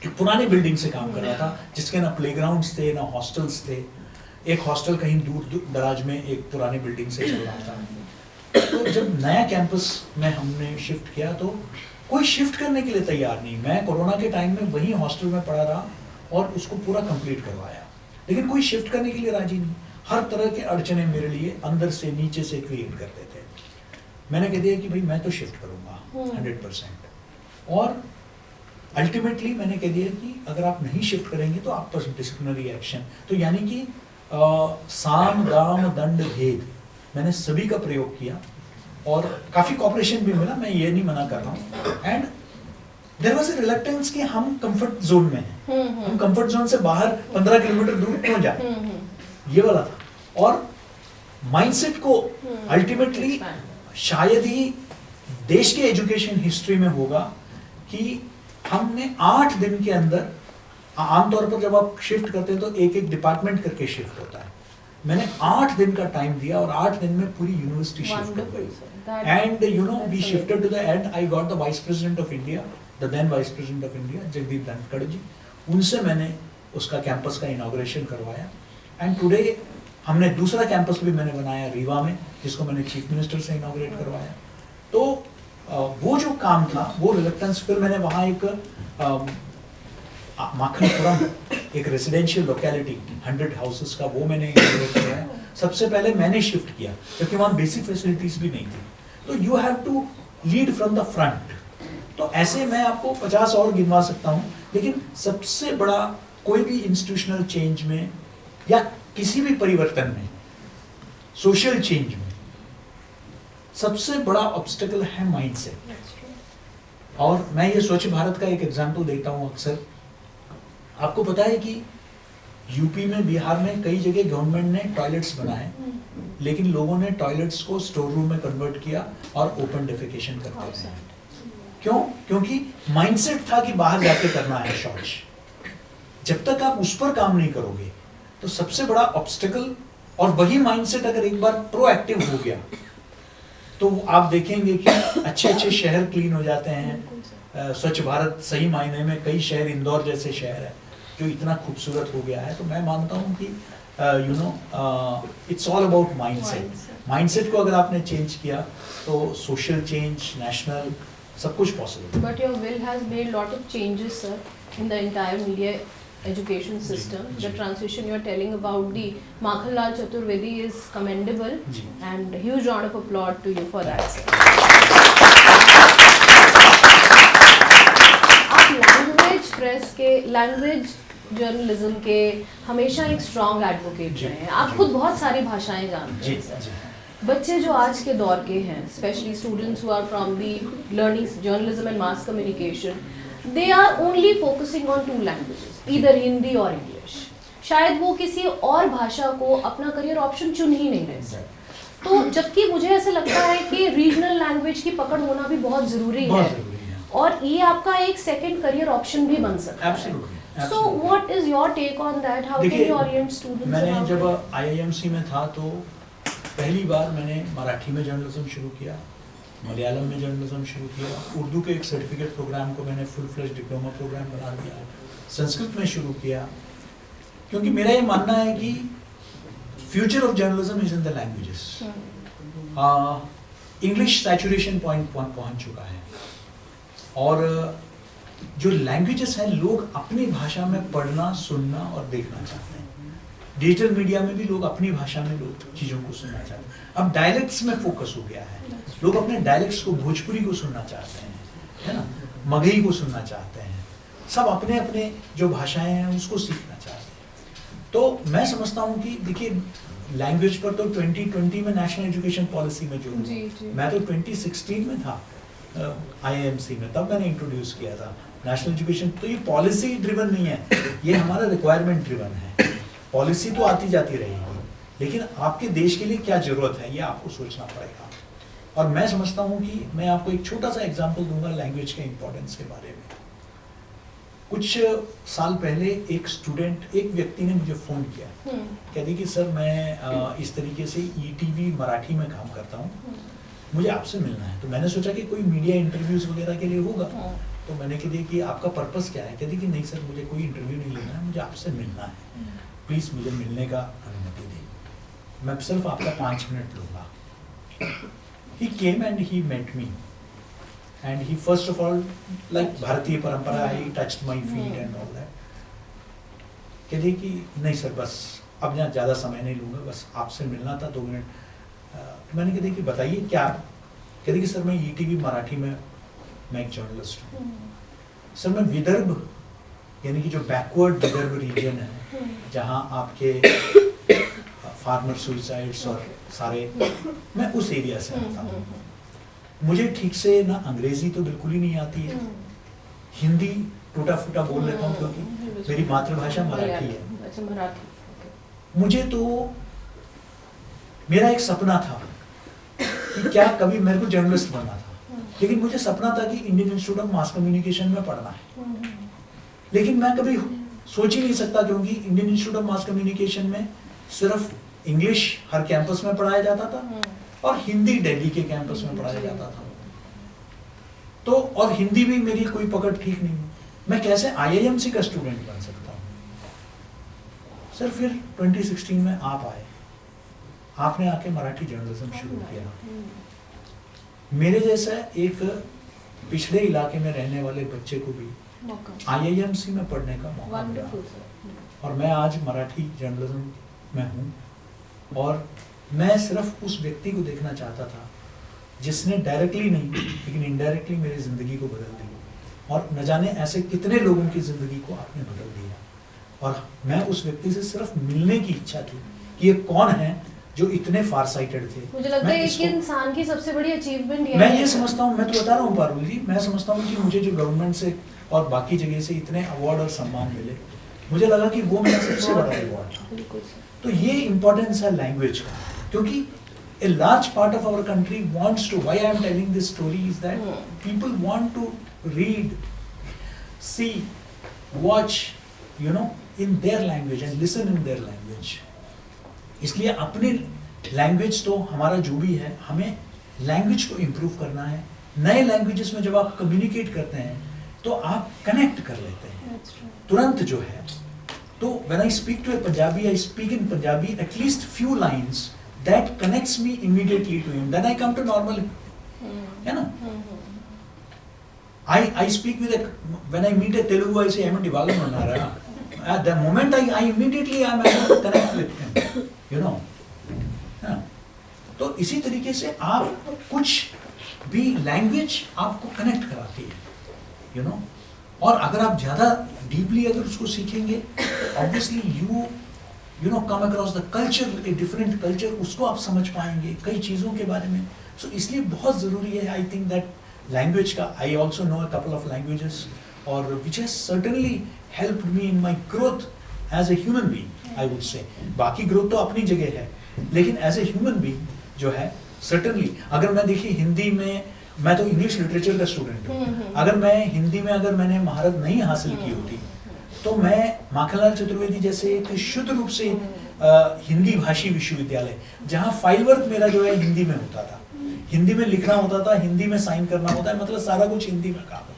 एक पुरानी बिल्डिंग से काम कर रहा था, जिसके ना प्लेग्राउंड्स थे ना हॉस्टल्स थे। एक हॉस्टल कहीं दूर दराज में एक पुरानी बिल्डिंग से चल रहा था। तो जब नया कैंपस में हमने शिफ्ट किया तो कोई शिफ्ट करने के लिए तैयार नहीं। मैं कोरोना के टाइम में वही हॉस्टल में पढ़ा रहा और उसको पूरा कंप्लीट करवाया, लेकिन कोई शिफ्ट करने के लिए राजी नहीं। हर तरह के अड़चने मेरे लिए अंदर से नीचे से क्रिएट करते थे। मैंने कह दिया कि भाई मैं तो शिफ्ट करूंगा 100%। और अल्टीमेटली मैंने कह दिया कि अगर आप नहीं शिफ्ट करेंगे तो आप पर डिसिप्लिनरी एक्शन। तो यानी कि साम दाम दंड भेद मैंने सभी का प्रयोग किया और काफ़ी कॉपरेशन भी मिला, मैं ये नहीं मना कर रहा हूँ। And there was a reluctance कि हम कंफर्ट जोन में हैं, हम कंफर्ट जोन से बाहर 15 किलोमीटर दूर क्यों जाए, ये वाला था। और माइंडसेट को अल्टीमेटली शायद ही देश के एजुकेशन हिस्ट्री में होगा कि हमने 8 दिन के अंदर, आमतौर पर जब आप शिफ्ट करते हैं तो एक एक डिपार्टमेंट करके शिफ्ट होता है, मैंने 8 दिन का टाइम दिया और 8 दिन में पूरी यूनिवर्सिटी शिफ्ट हो गई. And we shifted to the end. I got the Vice President of India, the then Vice President of India, Jagdeep Dhankad ji. उनसे मैंने उसका कैंपस का इनॉग्रेशन करवाया. And today हमने दूसरा कैंपस भी मैंने बनाया रीवा में, जिसको मैंने चीफ मिनिस्टर से इनॉग्रेट करवाया. तो वो जो काम था, वो रिलेक्टेंस, फिर मैंने वहाँ एक माखनपुरम, एक रेजिडेंशियल लोकेलिटी 100 हाउसेस का, वो मैंने इनॉग्रेट करवाया. सबसे पहले मैंने शिफ्ट किया क्योंकि वहाँ बेसिक फैसिलिटीज भी नहीं थी. तो you have to lead from the front. तो ऐसे मैं आपको 50 और गिनवा सकता हूँ, लेकिन सबसे बड़ा कोई भी इंस्टीट्यूशनल चेंज में या किसी भी परिवर्तन में, सोशल चेंज में, सबसे बड़ा ऑब्स्टेकल है माइंडसेट. और मैं ये स्वच्छ भारत का एक एग्जांपल देता हूँ अक्सर. आपको पता है कि यूपी में, बिहार में कई जगह गवर्नमेंट ने टॉयलेट्स बनाए, लेकिन लोगों ने टॉयलेट्स को स्टोर रूम में कन्वर्ट किया और ओपन डेफिकेशन करते रहे. क्यों? क्योंकि माइंडसेट था कि बाहर जाके करना है शौच. जब तक आप उस पर काम नहीं करोगे तो सबसे बड़ा ऑब्स्टेकल, और वही माइंडसेट अगर एक बार प्रोएक्टिव हो गया तो आप देखेंगे कि अच्छे अच्छे शहर क्लीन हो जाते हैं. स्वच्छ भारत सही मायने में, कई शहर, इंदौर जैसे शहर है जो इतना खूबसूरत हो गया है. तो मैं मानता हूँ कि it's all about mindset. Mindset को अगर आपने चेंज किया तो सोशल चेंज, नेशनल, सब कुछ possible. But your will has made lot of changes sir in the entire media education system. The transition you are telling about the Makhanlal Chaturvedi is commendable, and huge round of applause to you for that. आप लैंग्वेज प्रेस के, लैंग्वेज जर्नलिज्म के हमेशा एक स्ट्रॉन्ग एडवोकेट रहे हैं. आप खुद बहुत सारी भाषाएं जानते हैं सर. बच्चे जो आज के दौर के हैं, specially students who are from the learning journalism and mass communication, they are only focusing on 2 languages, either Hindi और इंग्लिश. शायद वो किसी और भाषा को अपना करियर ऑप्शन चुन ही नहीं रहे सर. तो जबकि मुझे ऐसा लगता है कि रीजनल लैंग्वेज की पकड़ होना भी बहुत जरूरी है, और ये आपका एक सेकंड करियर ऑप्शन भी बन सकता है. So what is your take on that? How can you orient students? मैंने जब IIMC में था तो पहली बार मैंने मराठी में जर्नलिज्म शुरू किया, मलयालम में जर्नलिज्म शुरू किया, उर्दू के एक सर्टिफिकेट प्रोग्राम को मैंने फुल फ्लेज डिप्लोमा प्रोग्राम बना दिया, संस्कृत में शुरू किया, क्योंकि मेरा ये मानना है कि future of journalism is in the languages. English saturation point पहुंच चुका है, और जो लैंग्वेजेस हैं, लोग अपनी भाषा में पढ़ना, सुनना और देखना चाहते हैं. डिजिटल मीडिया में भी लोग अपनी भाषा में लोग चीज़ों को सुनना चाहते हैं. अब डायलेक्ट्स में फोकस हो गया है. लोग अपने डायलेक्ट्स को, भोजपुरी को सुनना चाहते हैं, है ना, मगही को सुनना चाहते हैं. सब अपने अपने जो भाषाएं हैं उसको सीखना चाहते हैं. तो मैं समझता हूँ कि देखिए, लैंग्वेज पर तो 2020 में नेशनल एजुकेशन पॉलिसी में जो मैं तो 2016 में था IIMC में, तब मैंने इंट्रोड्यूस किया था नेशनल एजुकेशन. तो ये पॉलिसी ड्रिवन नहीं है, ये हमारा रिक्वायरमेंट ड्रिवन है. पॉलिसी तो आती जाती रहेगी, लेकिन आपके देश के लिए क्या जरूरत है ये आपको सोचना पड़ेगा. और मैं समझता हूँ कि मैं आपको एक छोटा सा एग्जांपल दूंगा लैंग्वेज के इंपॉर्टेंस के बारे में. कुछ साल पहले एक व्यक्ति ने मुझे फ़ोन किया, कहते कि सर मैं इस तरीके से ETV मराठी में काम करता हूँ, मुझे आपसे मिलना है. तो मैंने सोचा कि कोई मीडिया इंटरव्यूज़ वगैरह के लिए होगा. तो मैंने कह दिया कि आपका पर्पस क्या है. कहती कि नहीं सर, मुझे कोई इंटरव्यू नहीं लेना है, मुझे आपसे मिलना है, प्लीज़ मुझे मिलने का अनुमति दें, मैं सिर्फ आपका 5 मिनट लूँगा. He came and he met me, and he first of all, like भारतीय परंपरा, he touched my feet and all that. कहते कि नहीं सर, बस अब यहाँ ज़्यादा समय नहीं लूँगा, बस आपसे मिलना था 2 मिनट. मैंने कहते कि बताइए क्या. कहते कि सर मैं ETV मराठी में मैं एक जर्नलिस्ट हूँ. सर मैं विदर्भ, यानी कि जो बैकवर्ड विदर्भ रीजन है, जहाँ आपके फार्मर सुसाइड्स और सारे, मैं उस एरिया से आता हूँ. मुझे ठीक से ना अंग्रेजी तो बिल्कुल ही नहीं आती है, हिंदी टूटा फूटा बोल लेता हूँ क्योंकि मेरी मातृभाषा मराठी है. मुझे तो मेरा एक सपना था कि क्या कभी मेरे को जर्नलिस्ट बनना था, लेकिन मुझे सपना था कि Indian institute of mass communication में पढ़ना है. लेकिन मैं कभी सोच ही नहीं सकता, क्योंकि Indian institute of mass communication में सिर्फ इंग्लिश हर कैंपस में पढ़ाया जाता था और हिंदी दिल्ली के कैंपस में पढ़ाया जाता था। तो और हिंदी भी मेरी कोई पकड़ ठीक नहीं है, मैं कैसे IIMC का स्टूडेंट बन सकता हूँ? सर फिर 2016 में आप आए, आपने आके मराठी जर्नलिज्म शुरू किया। मेरे जैसा एक पिछड़े इलाके में रहने वाले बच्चे को भी IIMC में पढ़ने का मौका मिला और मैं आज मराठी जर्नलिज्म में हूँ। और मैं सिर्फ उस व्यक्ति को देखना चाहता था जिसने डायरेक्टली नहीं लेकिन इनडायरेक्टली मेरी ज़िंदगी को बदल दी, और न जाने ऐसे कितने लोगों की ज़िंदगी को आपने बदल दिया। और मैं उस व्यक्ति से सिर्फ मिलने की इच्छा थी कि ये कौन है जो इतने फार साइटेड थे। मुझे लगता है एक इंसान की सबसे बड़ी अचीवमेंट ये मैं ये समझता हूँ, मैं तो बता रहा हूँ पारुल जी, मैं समझता हूँ कि मुझे जो गवर्नमेंट से और बाकी जगह से इतने अवार्ड और सम्मान मिले, मुझे लगा कि वो मेरा सबसे बड़ा रिवॉर्ड था। तो ये इम्पोर्टेंस है लैंग्वेज का, क्योंकि a large part of our country wants to, why I am telling this story is that people want to read, see, watch, in their language and listen in their language. इसलिए अपनी लैंग्वेज तो हमारा जो भी है, हमें लैंग्वेज को इम्प्रूव करना है। नए लैंग्वेजेस में जब आप कम्युनिकेट करते हैं तो आप कनेक्ट कर लेते हैं तुरंत जो है। तो when I speak to a Punjabi, I speak in Punjabi at least few lines that connects me immediately to him. Then I come to normal, I speak with when I meet a Telugu, I say, "I'm Divagan Manara." At the moment, I immediately am able to connect with him, तो इसी तरीके से आप कुछ भी लैंग्वेज आपको कनेक्ट कराती है, और अगर आप ज़्यादा डीपली अगर उसको सीखेंगे, obviously you come across the culture, a different culture, उसको आप समझ पाएंगे कई चीज़ों के बारे में। So इसलिए बहुत ज़रूरी है, I think that language का, I also know a couple of languages, और which has certainly helped me in my growth as a human being, I would say। बाकी growth तो अपनी जगह है, लेकिन as a human being जो है certainly, अगर मैं देखिए हिंदी में, मैं तो इंग्लिश लिटरेचर का स्टूडेंट हूँ, अगर मैं हिंदी में अगर मैंने महारत नहीं हासिल की होती तो मैं माखनलाल चतुर्वेदी जैसे एक शुद्ध रूप से हिंदी भाषी विश्वविद्यालय, जहाँ फाइल वर्क मेरा जो है हिंदी में होता था, हिंदी में लिखना होता था, हिंदी में साइन करना होता है, मतलब सारा कुछ हिंदी में काम है,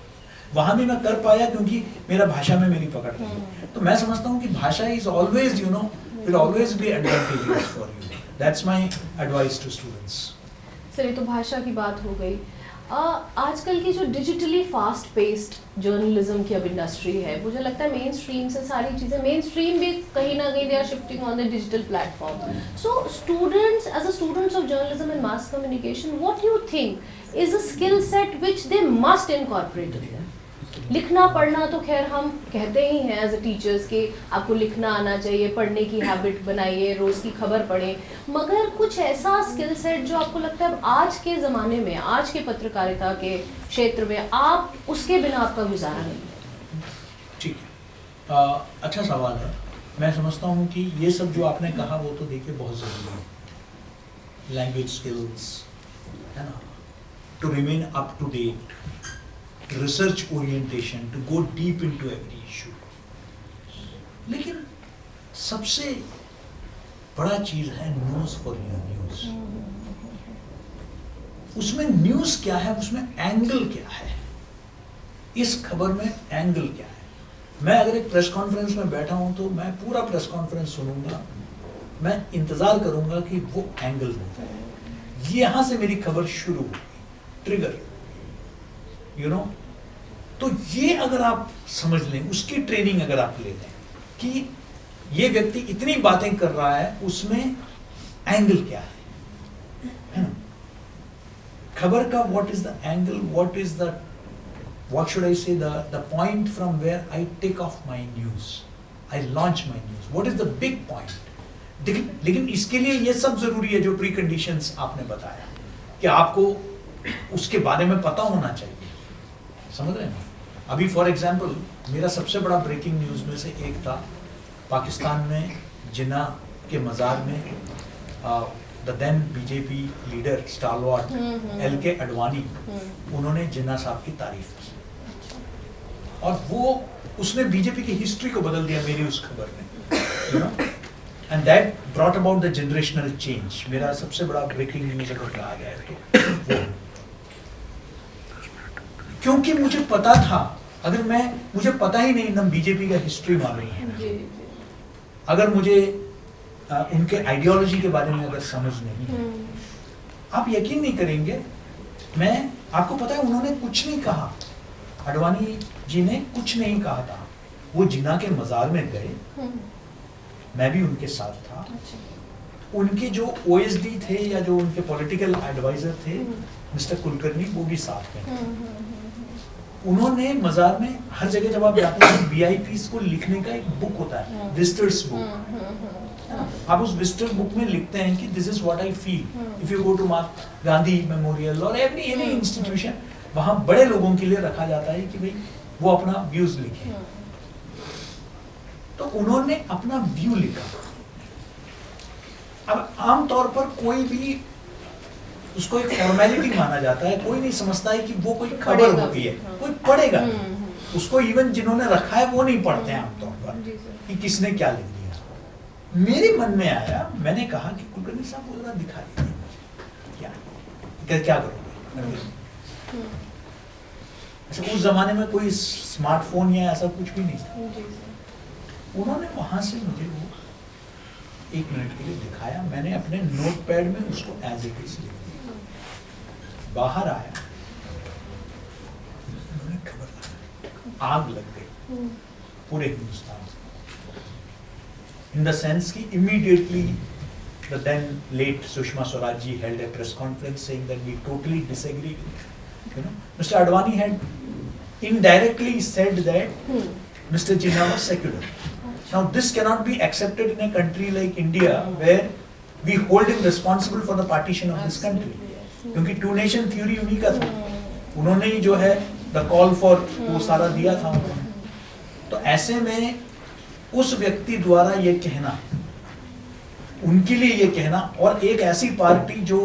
वहाँ भी मैं कर पाया क्योंकि मेरा भाषा में मेरी पकड़ थी। तो मैं समझता हूँ कि भाषा is always will always be advantageous for you. That's my advice to students. Sir, ये तो भाषा की बात हो गई। आजकल की जो डिजिटली फास्ट पेस्ड जर्नलिज्म की अब इंडस्ट्री है, मुझे लगता है मेन स्ट्रीम से सारी चीज़ें, मेन स्ट्रीम भी कहीं ना कहीं they are shifting on the digital platform. So students, as a students of journalism and mass communication, what you think is a skill set which they must incorporate in there? लिखना पढ़ना तो खैर हम कहते ही हैं एज ए टीचर्स कि आपको लिखना आना चाहिए, पढ़ने की हैबिट बनाइए, रोज़ की खबर पढ़ें, मगर कुछ ऐसा स्किल सेट जो आपको लगता है आज के ज़माने में, आज के पत्रकारिता के क्षेत्र में, आप उसके बिना आपका गुजारा नहीं है? ठीक है, अच्छा सवाल है। मैं समझता हूँ कि ये सब जो आपने कहा वो तो देखिए बहुत ज़रूरी है, लैंग्वेज स्किल्स है ना, to remain up to date, research orientation, to go deep into every issue। लेकिन सबसे बड़ा चीज है न्यूज फॉर योर न्यूज। उसमें न्यूज क्या है, उसमें एंगल क्या है, इस खबर में एंगल क्या है। मैं अगर एक प्रेस कॉन्फ्रेंस में बैठा हूं तो मैं पूरा प्रेस कॉन्फ्रेंस सुनूंगा, मैं इंतजार करूंगा कि वो एंगल होता है, यहां से मेरी खबर शुरू होगी, ट्रिगर, तो ये अगर आप समझ लें, उसकी ट्रेनिंग अगर आप ले लें कि ये व्यक्ति इतनी बातें कर रहा है, उसमें एंगल क्या है ना, खबर का what is the angle, what should I say, the point from where I take off my news, I launch my news, what is the big point। लेकिन इसके लिए ये सब जरूरी है जो प्री कंडीशंस आपने बताया कि आपको उसके बारे में पता होना चाहिए, समझ रहे हैं। अभी फॉर एग्जांपल मेरा सबसे बड़ा ब्रेकिंग न्यूज़ में से एक था, पाकिस्तान में जिन्ना के मज़ार में the then BJP leader stalwart LK Advani, उन्होंने जिन्ना साहब की तारीफ की और उसने बीजेपी की हिस्ट्री को बदल दिया मेरी उस खबर ने, and brought about the generational change. मेरा सबसे बड़ा ब्रेकिंग न्यूज अगर कहा जाए तो वो, क्योंकि मुझे पता था, अगर मुझे पता ही नहीं ना बीजेपी का हिस्ट्री मालूम है, अगर मुझे उनके आइडियोलॉजी के बारे में अगर समझ नहीं है, आप यकीन नहीं करेंगे, मैं आपको पता है उन्होंने कुछ नहीं कहा, आडवाणी जी ने कुछ नहीं कहा था, वो जिन्ना के मजार में गए, मैं भी उनके साथ था, उनके जो ओएसडी थे या जो उनके पॉलिटिकल एडवाइजर थे मिस्टर कुलकर्णी, वो भी साथ में, उन्होंने मजार में हर जगह जब आप जाते हैं वीआईपीज़ को लिखने का एक बुक होता है, विजिटर्स बुक, आप उस विजिटर बुक में लिखते हैं कि this is what I feel if you go to Gandhi memorial और एनी इंस्टीट्यूशन, वहां बड़े लोगों के लिए रखा जाता है कि भाई वो अपना व्यूज लिखें, तो उन्होंने अपना व्यू लिखा। अब आमतौर पर कोई भी उसको एक फॉर्मेलिटी माना जाता है, कोई नहीं समझता है कि वो कोई खबर होती है, कोई पढ़ेगा, उसको इवन जिन्होंने रखा है वो नहीं पढ़ते हैं आमतौर पर कि किसने क्या लिख दिया। मेरे मन में आया, मैंने कहा कि कुलकर्णी साहब वो जरा दिखा दीजिए क्या करोगे। अच्छा, उस जमाने में कोई स्मार्टफोन या ऐसा कुछ भी नहीं था। उन्होंने वहां से मुझे वो 1 मिनट के लिए दिखाया, मैंने अपने नोटपैड में उसको एज इट इज लिख दिया, बाहर आया, उन्होंने खबर लगाई, आग लग गई पूरे हिंदुस्तान इन द सेंस कि immediately the then late Sushma Swaraj ji held a press conference saying that we totally disagree with, Mr. Advani had indirectly said that Mr. Jinnah was secular. Now this cannot be accepted in a country like India where we hold him responsible for the partition of this country. क्योंकि टू नेशन थ्योरी उन्हीं का था, उन्होंने ही जो है द कॉल फॉर वो सारा दिया था उन्होंने। तो ऐसे में उस व्यक्ति द्वारा ये कहना, उनके लिए ये कहना, और एक ऐसी पार्टी जो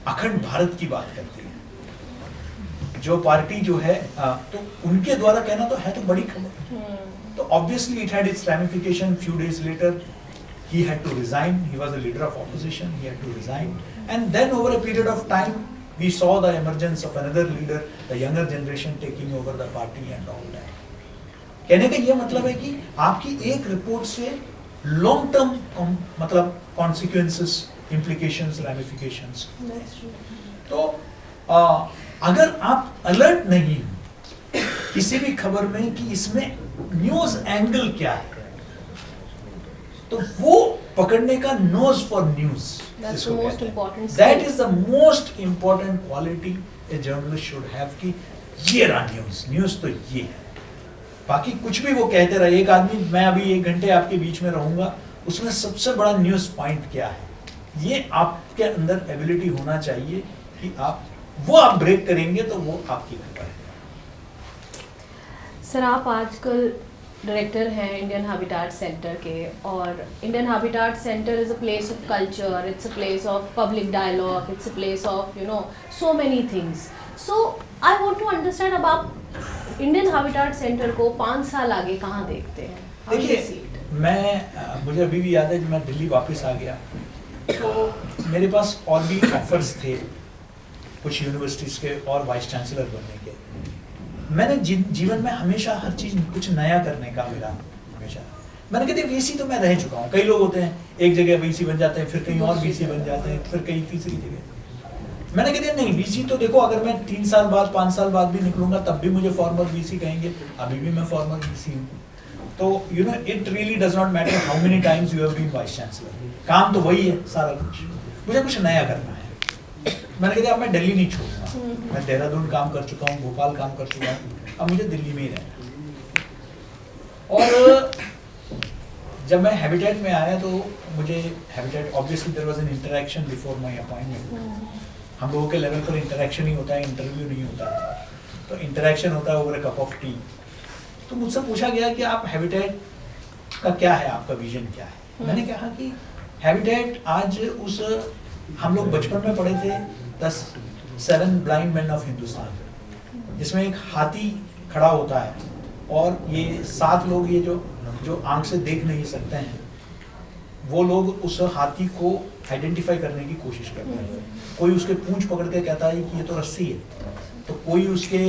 अखंड भारत की बात करती है, जो पार्टी जो है तो उनके द्वारा कहना तो है तो बड़ी खबर। तो obviously it had its ramification. Few days later he had to resign, he was the leader of opposition, he had to resign, and then over a period of time we saw the emergence of another leader, the younger generation taking over the party and all that. कहने का ये मतलब है कि आपकी एक रिपोर्ट से लॉन्ग टर्म मतलब consequences, implications, ramifications। तो अगर आप अलर्ट नहीं हो किसी भी खबर में कि इसमें न्यूज एंगल क्या है, तो वो पकड़ने का nose for news, that is the most important quality a journalist should have कि ये रहा न्यूज तो ये है। बाकी कुछ भी वो कहते रहे, एक आदमी, मैं अभी 1 घंटे आपके बीच में रहूंगा, उसमें सबसे बड़ा न्यूज पॉइंट क्या है, ये आपके अंदर एबिलिटी होना चाहिए कि आप ब्रेक करेंगे तो वो आपकी खबर है। सर, आप आजकल डायरेक्टर हैं इंडियन हैबिटेट सेंटर के, और Indian habitat centre is a place of culture, it's a place of public dialogue, it's a place of so many things. So I want to understand, अब आप इंडियन हैबिटेट सेंटर को 5 साल आगे कहाँ देखते हैं? देखिए, मुझे अभी भी याद है जब मैं दिल्ली वापस आ गया तो मेरे पास और भी ऑफर्स थे कुछ यूनिवर्सिटीज़ के और वाइस चांसलर बनने के। मैंने जीवन में हमेशा हर चीज़ कुछ नया करने का मेरा हमेशा, मैंने कहते वीसी तो मैं रह चुका हूँ। कई लोग होते हैं एक जगह वीसी बन जाते हैं, फिर कहीं और वीसी बन जाते हैं, फिर कहीं तीसरी जगह। मैंने कहते नहीं, वीसी तो देखो, अगर मैं 3 साल बाद 5 साल बाद भी निकलूंगा तब भी मुझे फॉर्मर वीसी कहेंगे, अभी भी मैं फॉर्मर वीसी हूँ। तो it really does not matter how many times you have been vice chancellor, काम तो वही है सारा कुछ, मुझे कुछ नया करना है। मैंने कहते अब मैं दिल्ली नहीं छोड़ूंगा, मैं देहरादून काम कर चुका हूँ, भोपाल काम कर चुका हूँ, अब मुझे दिल्ली में ही रहना। और जब मैं हैबिटेट में आया तो मुझे habitat, obviously there was an interaction before my appointment. हम लोगों के लेवल पर इंटरेक्शन ही होता है, इंटरव्यू नहीं होता है, तो इंटरेक्शन होता है over a cup of T. तो मुझसे पूछा गया कि आप हैबिटेट का क्या है, आपका विजन क्या है। मैंने कहा कि हैबिटेट आज उस, हम लोग बचपन में पढ़े थे 7 ब्लाइंड मैन ऑफ हिंदुस्तान, जिसमें एक हाथी खड़ा होता है और ये 7 लोग ये जो आंख से देख नहीं सकते हैं, वो लोग उस हाथी को आइडेंटिफाई करने की कोशिश करते हैं। कोई उसके पूंछ पकड़ के कहता है कि ये तो रस्सी है, तो कोई उसके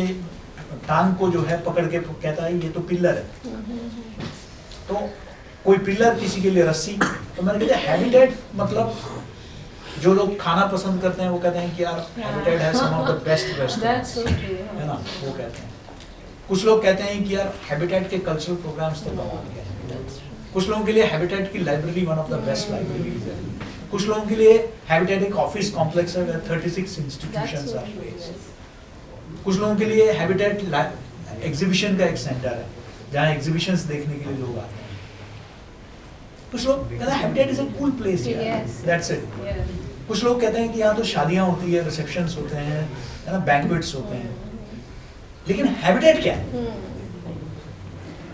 टांग को जो है पकड़ के कहता है ये तो पिल्लर है, तो कोई पिल्लर किसी के लिए रस्सी। तो मैंने कहा हैबिटेट मतलब जो लोग खाना पसंद करते हैं वो कहते हैं कि यार हैबिटेट है सम ऑफ द बेस्ट है ना, वो कहते हैं। कुछ लोग कहते हैं कि यार हैबिटेट के कल्चरल प्रोग्राम्स तो कमाल के हैं। कुछ लोगों के लिए हैबिटेट की library one of the best libraries है। कुछ लोगों के लिए हैबिटेट एक ऑफिस कॉम्प्लेक्स है where 36 इंस्टीट्यूशंस आर प्लेस्ड। कुछ लोगों के लिए हैबिटेट एग्जीबिशन का एक सेंटर है जहाँ एग्जीबिशंस देखने के लिए लोग आते हैं। कुछ लोग कहते हैं habitat is a cool place, that's it. कुछ लोग कहते हैं कि यहाँ तो शादियाँ होती है, रिसेप्शंस होते हैं, है ना, बैंक्वेट्स होते हैं। लेकिन हैबिटेट क्या है?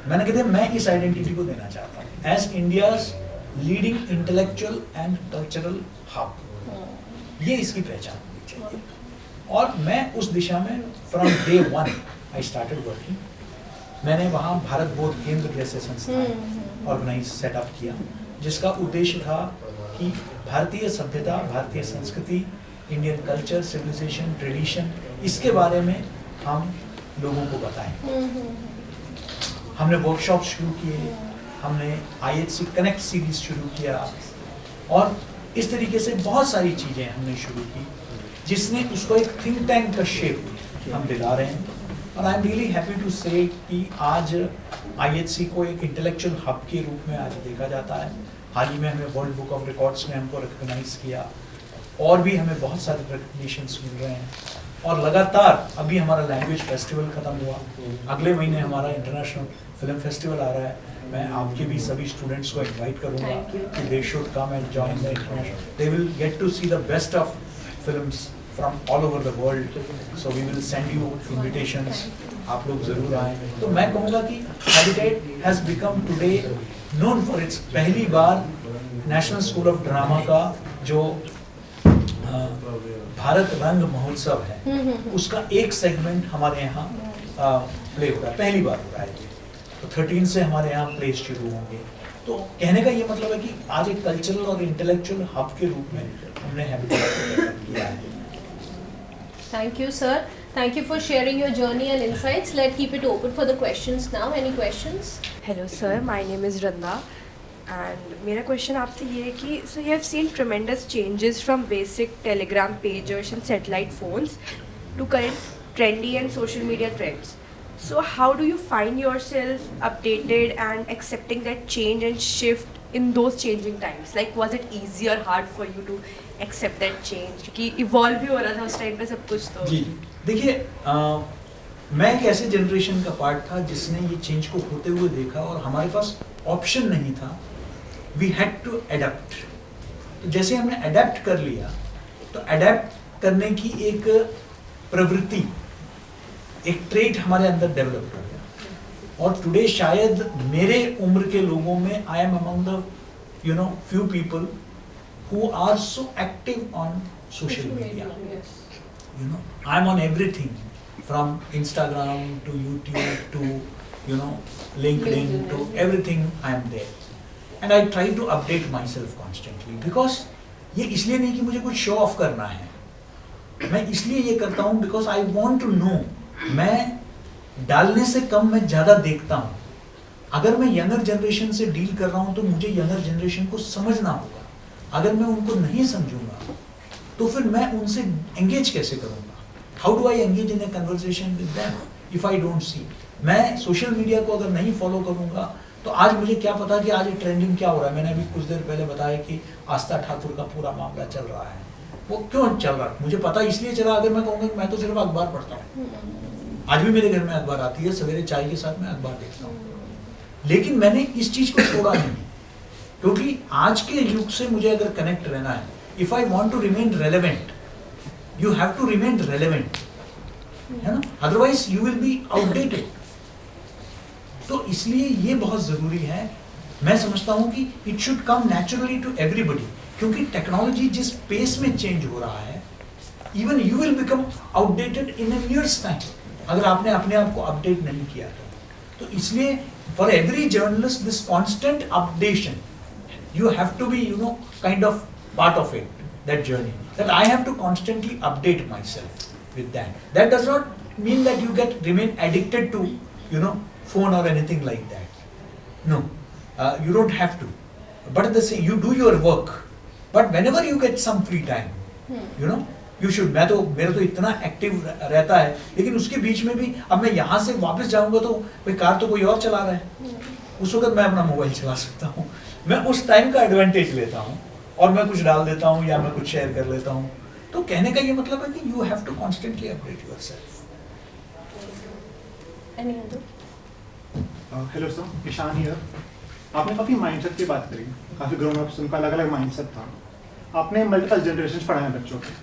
मैंने कहते हैं मैं इस आइडेंटिटी को देना चाहता हूँ as India's leading intellectual and cultural hub. ये इसकी पहचान होनी चाहिए और मैं उस दिशा में from day one I started working. मैंने वहाँ भारत बोध केंद्र जैसे संस्थान ऑर्गेनाइज सेटअप किया जिसका उद्देश्य था कि भारतीय सभ्यता, भारतीय संस्कृति, इंडियन कल्चर, सिविलाइजेशन, ट्रेडिशन, इसके बारे में हम लोगों को बताएं। हमने वर्कशॉप शुरू किए, हमने IHC कनेक्ट सीरीज शुरू किया और इस तरीके से बहुत सारी चीज़ें हमने शुरू की जिसने उसको एक थिंक टैंक का शेप हम दिला रहे हैं। और I am really happy to say कि आज IHC को एक इंटेलेक्चुअल हब के रूप में आज देखा जाता है। हाल ही में हमें वर्ल्ड बुक ऑफ रिकॉर्ड्स ने हमको रिकॉग्नाइज किया और भी हमें बहुत सारे रिकग्निशंस मिल रहे हैं। और लगातार अभी हमारा लैंग्वेज फेस्टिवल ख़त्म हुआ, अगले महीने हमारा इंटरनेशनल फिल्म फेस्टिवल आ रहा है। मैं आपके भी सभी स्टूडेंट्स को इनवाइट करूंगा कि they should come and join the international, they will get to see the best of films from all over the world, so we will send you invitations, आप लोग ज़रूर आएँ। तो मैं कहूँगा कि habitat has become today known for its, पहली बार नेशनल स्कूल ऑफ ड्रामा का जो भारत रंग महोत्सव है उसका एक सेगमेंट हमारे यहाँ प्ले हो रहा है, पहली बार हो रहा है ये। तो 13 से हमारे यहाँ प्ले शुरू होंगे। तो कहने का ये मतलब है कि आज एक कल्चरल और इंटेलेक्चुअल हब के रूप में हमने हैबिटेट किया है। Thank you, sir. Thank you for sharing your journey and insights. Let's keep it open for the questions now. Any questions? Hello, sir. My name is Randa. And मेरा क्वेश्चन आपसे ये है कि so you have seen tremendous changes from basic telegram pagers and satellite phones to current trendy and social media trends. So how do you find yourself updated and accepting that change and shift in those changing times? Like was it easy or hard for you to accept that change? क्योंकि evolve भी हो रहा था उस टाइम पे सब कुछ। तो जी देखिए, मैं एक ऐसे जनरेशन का पार्ट था जिसने ये चेंज को होते हुए देखा और हमारे पास ऑप्शन नहीं था, वी हैड टू अडेप्ट। तो जैसे हमने अडेप्ट कर लिया तो अडेप्ट करने की एक प्रवृत्ति, एक ट्रेट हमारे अंदर डेवलप हो गया। और टुडे शायद मेरे उम्र के लोगों में I am among the few people who are so active on social media. I am on everything from Instagram to YouTube to LinkedIn to everything I am there. And I try to update myself constantly because ये इसलिए नहीं कि मुझे कुछ शो ऑफ करना है, मैं इसलिए ये करता हूँ because I want to know। मैं डालने से कम मैं ज़्यादा देखता हूँ। अगर मैं यंगर जनरेशन से डील कर रहा हूँ तो मुझे यंगर जनरेशन को समझना होगा। अगर मैं उनको नहीं समझूंगा तो फिर मैं उनसे एंगेज कैसे करूंगा? How do I engage in A conversation with them if I don't see? मैं सोशल मीडिया को अगर नहीं फॉलो करूंगा तो आज मुझे क्या पता कि आज ट्रेंडिंग क्या हो रहा है। मैंने अभी कुछ देर पहले बताया कि आस्था ठाकुर का पूरा मामला चल रहा है। वो क्यों चल रहा है मुझे पता इसलिए चला, अगर मैं कहूँगा कि मैं तो सिर्फ अखबार पढ़ता हूँ, आज भी मेरे घर में अखबार आती है, सवेरे चाय के साथ मैं अखबार देखता हूँ, लेकिन मैंने इस चीज़ को छोड़ा नहीं क्योंकि आज के युग से मुझे अगर कनेक्ट रहना है, if I want to remain relevant, you have to remain relevant, है ना, otherwise you will be outdated. तो इसलिए ये बहुत जरूरी है। मैं समझता हूँ कि it should come naturally to everybody, क्योंकि टेक्नोलॉजी जिस पेस में चेंज हो रहा है, even you will become outdated in a years time अगर आपने अपने आप को अपडेट नहीं किया तो इसलिए for every journalist this constant updation you have to be, kind of part of it, that journey. That I have to constantly update myself with that. That does not mean that you remain addicted to, phone or anything like that. No, you don't have to. But at the same, you do your work. But whenever you get some free time, you should. मेरा तो इतना एक्टिव रहता है, लेकिन उसके बीच में भी अब मैं यहाँ से वापस जाऊँगा तो भाई कार तो कोई और चला रहा है, उस वक्त मैं अपना मोबाइल चला सकता हूँ. मैं उस टाइम का एडवांटेज लेता हूँ और मैं कुछ डाल देता हूँ या मैं कुछ शेयर कर लेता हूँ. तो कहने का ये मतलब है कि you have to constantly update yourself. Any other? Hello sir, Ishan here. आपने काफ़ी माइंडसेट की बात करी, काफ़ी ग्रोन अप्स, उनका अलग अलग माइंडसेट था. आपने मल्टीपल जनरेशन पढ़ाए बच्चों के.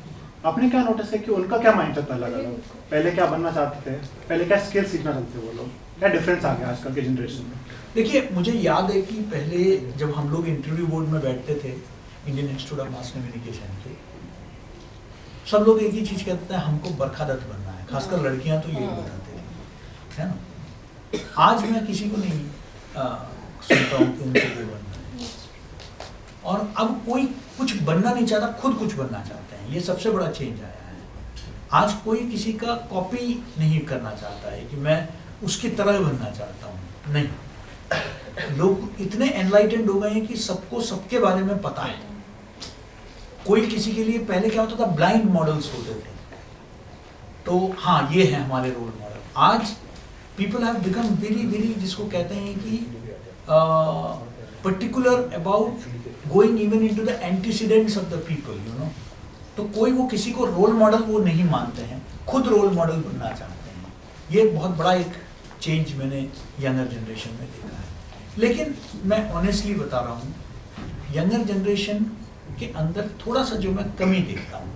आपने क्या नोटिस किया कि उनका क्या माइंडसेट था अलग अलग? पहले क्या बनना चाहते थे, पहले क्या स्किल सीखना चाहते थे वो लोग, क्या डिफरेंस आ गया आजकल के जनरेशन में? देखिए, मुझे याद है कि पहले जब हम लोग इंटरव्यू बोर्ड में बैठते थे Indian institute of mass communication के, सब लोग एक ही चीज़ कहते थे, हमको बरखादत्त बनना है. खासकर लड़कियां तो यही बताते थे, है ना. आज मैं किसी को नहीं सुनता हूँ कि उनको वो बनना है. और अब कोई कुछ बनना नहीं चाहता, खुद कुछ बनना चाहते हैं. ये सबसे बड़ा चेंज आया है. आज कोई किसी का कॉपी नहीं करना चाहता है कि मैं उसकी तरह बनना चाहता हूँ. नहीं, लोग इतने एनलाइटेंड हो गए हैं कि सबको सबके बारे में पता है. कोई किसी के लिए, पहले क्या होता था, ब्लाइंड मॉडल्स होते थे. तो हाँ, ये है हमारे रोल मॉडल. आज people have become very very, जिसको कहते हैं कि particular about going even into the antecedents of the people, तो कोई वो किसी को रोल मॉडल वो नहीं मानते हैं, खुद रोल मॉडल बनना चाहते हैं. ये बहुत बड़ा एक चेंज मैंने यंगर जनरेशन में देखा है. लेकिन मैं ऑनेस्टली बता रहा हूँ, यंगर जनरेशन के अंदर थोड़ा सा जो मैं कमी देखता हूँ,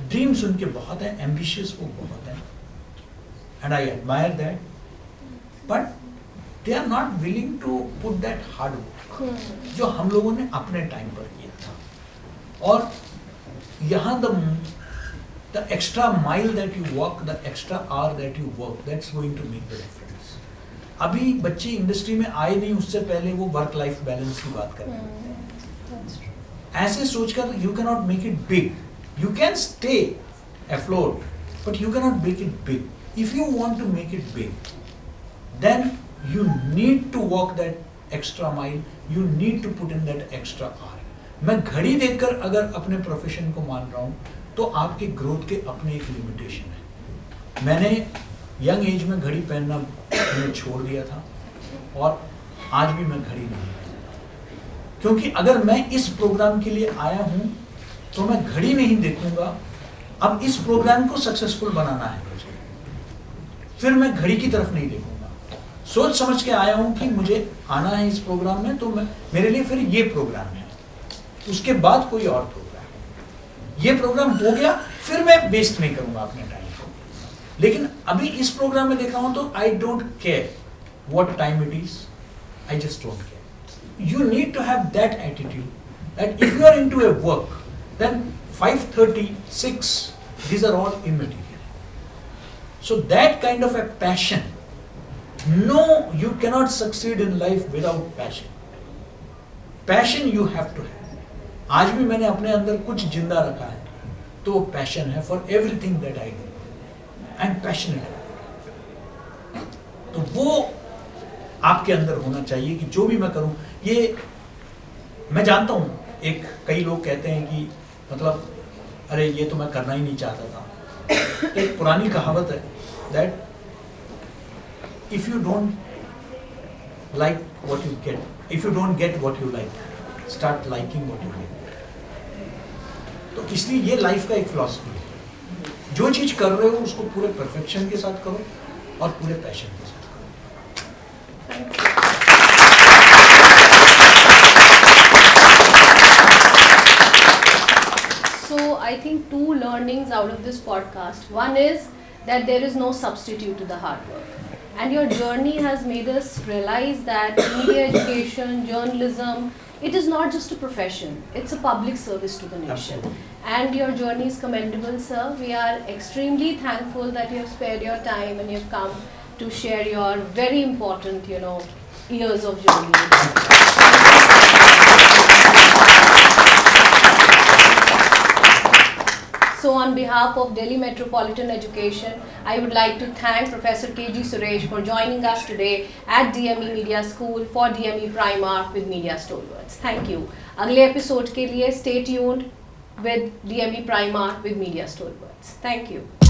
ड्रीम्स उनके बहुत हैं, एम्बिशियस वो बहुत हैं, and I admire that, but they are not willing to put that hard work जो हम लोगों ने अपने टाइम पर किया था. और यहाँ the extra mile that you walk, the extra hour that you work, that's going to make the difference. अभी बच्चे इंडस्ट्री में आए नहीं, उससे पहले वो वर्क लाइफ बैलेंस की बात करने लगते हैं. ऐसे सोचकर you can not make it big. You can stay afloat, but you cannot make it big. If you want to make it big, then you need to walk that extra mile, you need to put in that extra hour. मैं घड़ी देखकर अगर अपने प्रोफेशन को मान रहा हूँ तो आपके ग्रोथ के अपने एक लिमिटेशन है. मैंने यंग एज में घड़ी पहनना मैंने छोड़ दिया था और आज भी मैं घड़ी नहीं पहनता, क्योंकि अगर मैं इस प्रोग्राम के लिए आया हूँ तो मैं घड़ी नहीं देखूंगा. अब इस प्रोग्राम को सक्सेसफुल बनाना है मुझे, फिर मैं घड़ी की तरफ नहीं देखूंगा. सोच समझ के आया हूं कि मुझे आना है इस प्रोग्राम में, तो मेरे लिए फिर ये प्रोग्राम है, उसके बाद कोई और प्रोग्राम. ये प्रोग्राम हो गया, फिर मैं वेस्ट नहीं करूंगा अपने टाइम को. लेकिन अभी इस प्रोग्राम में देख रहा हूं तो I don't care what time it is, I just don't care. You need to have that attitude that if you are into a work, then 5:30, 6, these are all immaterial. So that kind of a passion, no, you cannot succeed in life without passion. Passion you have to have. आज भी मैंने अपने अंदर कुछ जिंदा रखा है, तो वो passion है for everything that I do. I'm passionate about it. तो वो आपके अंदर होना चाहिए कि जो भी मैं करूं, ये मैं जानता हूं. कई लोग कहते हैं कि मतलब अरे ये तो मैं करना ही नहीं चाहता था. एक पुरानी कहावत है that if you don't like what you get, if you don't get what you like, start liking what you get. तो इसलिए ये लाइफ का एक फिलॉसफी है, जो चीज कर रहे हो उसको पूरे परफेक्शन के साथ करो और पूरे पैशन के साथ करो. So I think two learnings out of this podcast. One is that there is no substitute to the hard work. And your journey has made us realize that media education, journalism, it is not just a profession, it's a public service to the nation. Absolutely. And your journey is commendable, sir. We are extremely thankful that you have spared your time and you have come to share your very important, years of journey. behalf of Delhi Metropolitan Education, I would like to thank Professor K.G. Suresh for joining us today at DME Media School for DME Primark with Media Stalwarts. Thank you. अगले एपिसोड के लिए stay tuned with DME Primark with Media Stalwarts. Thank you.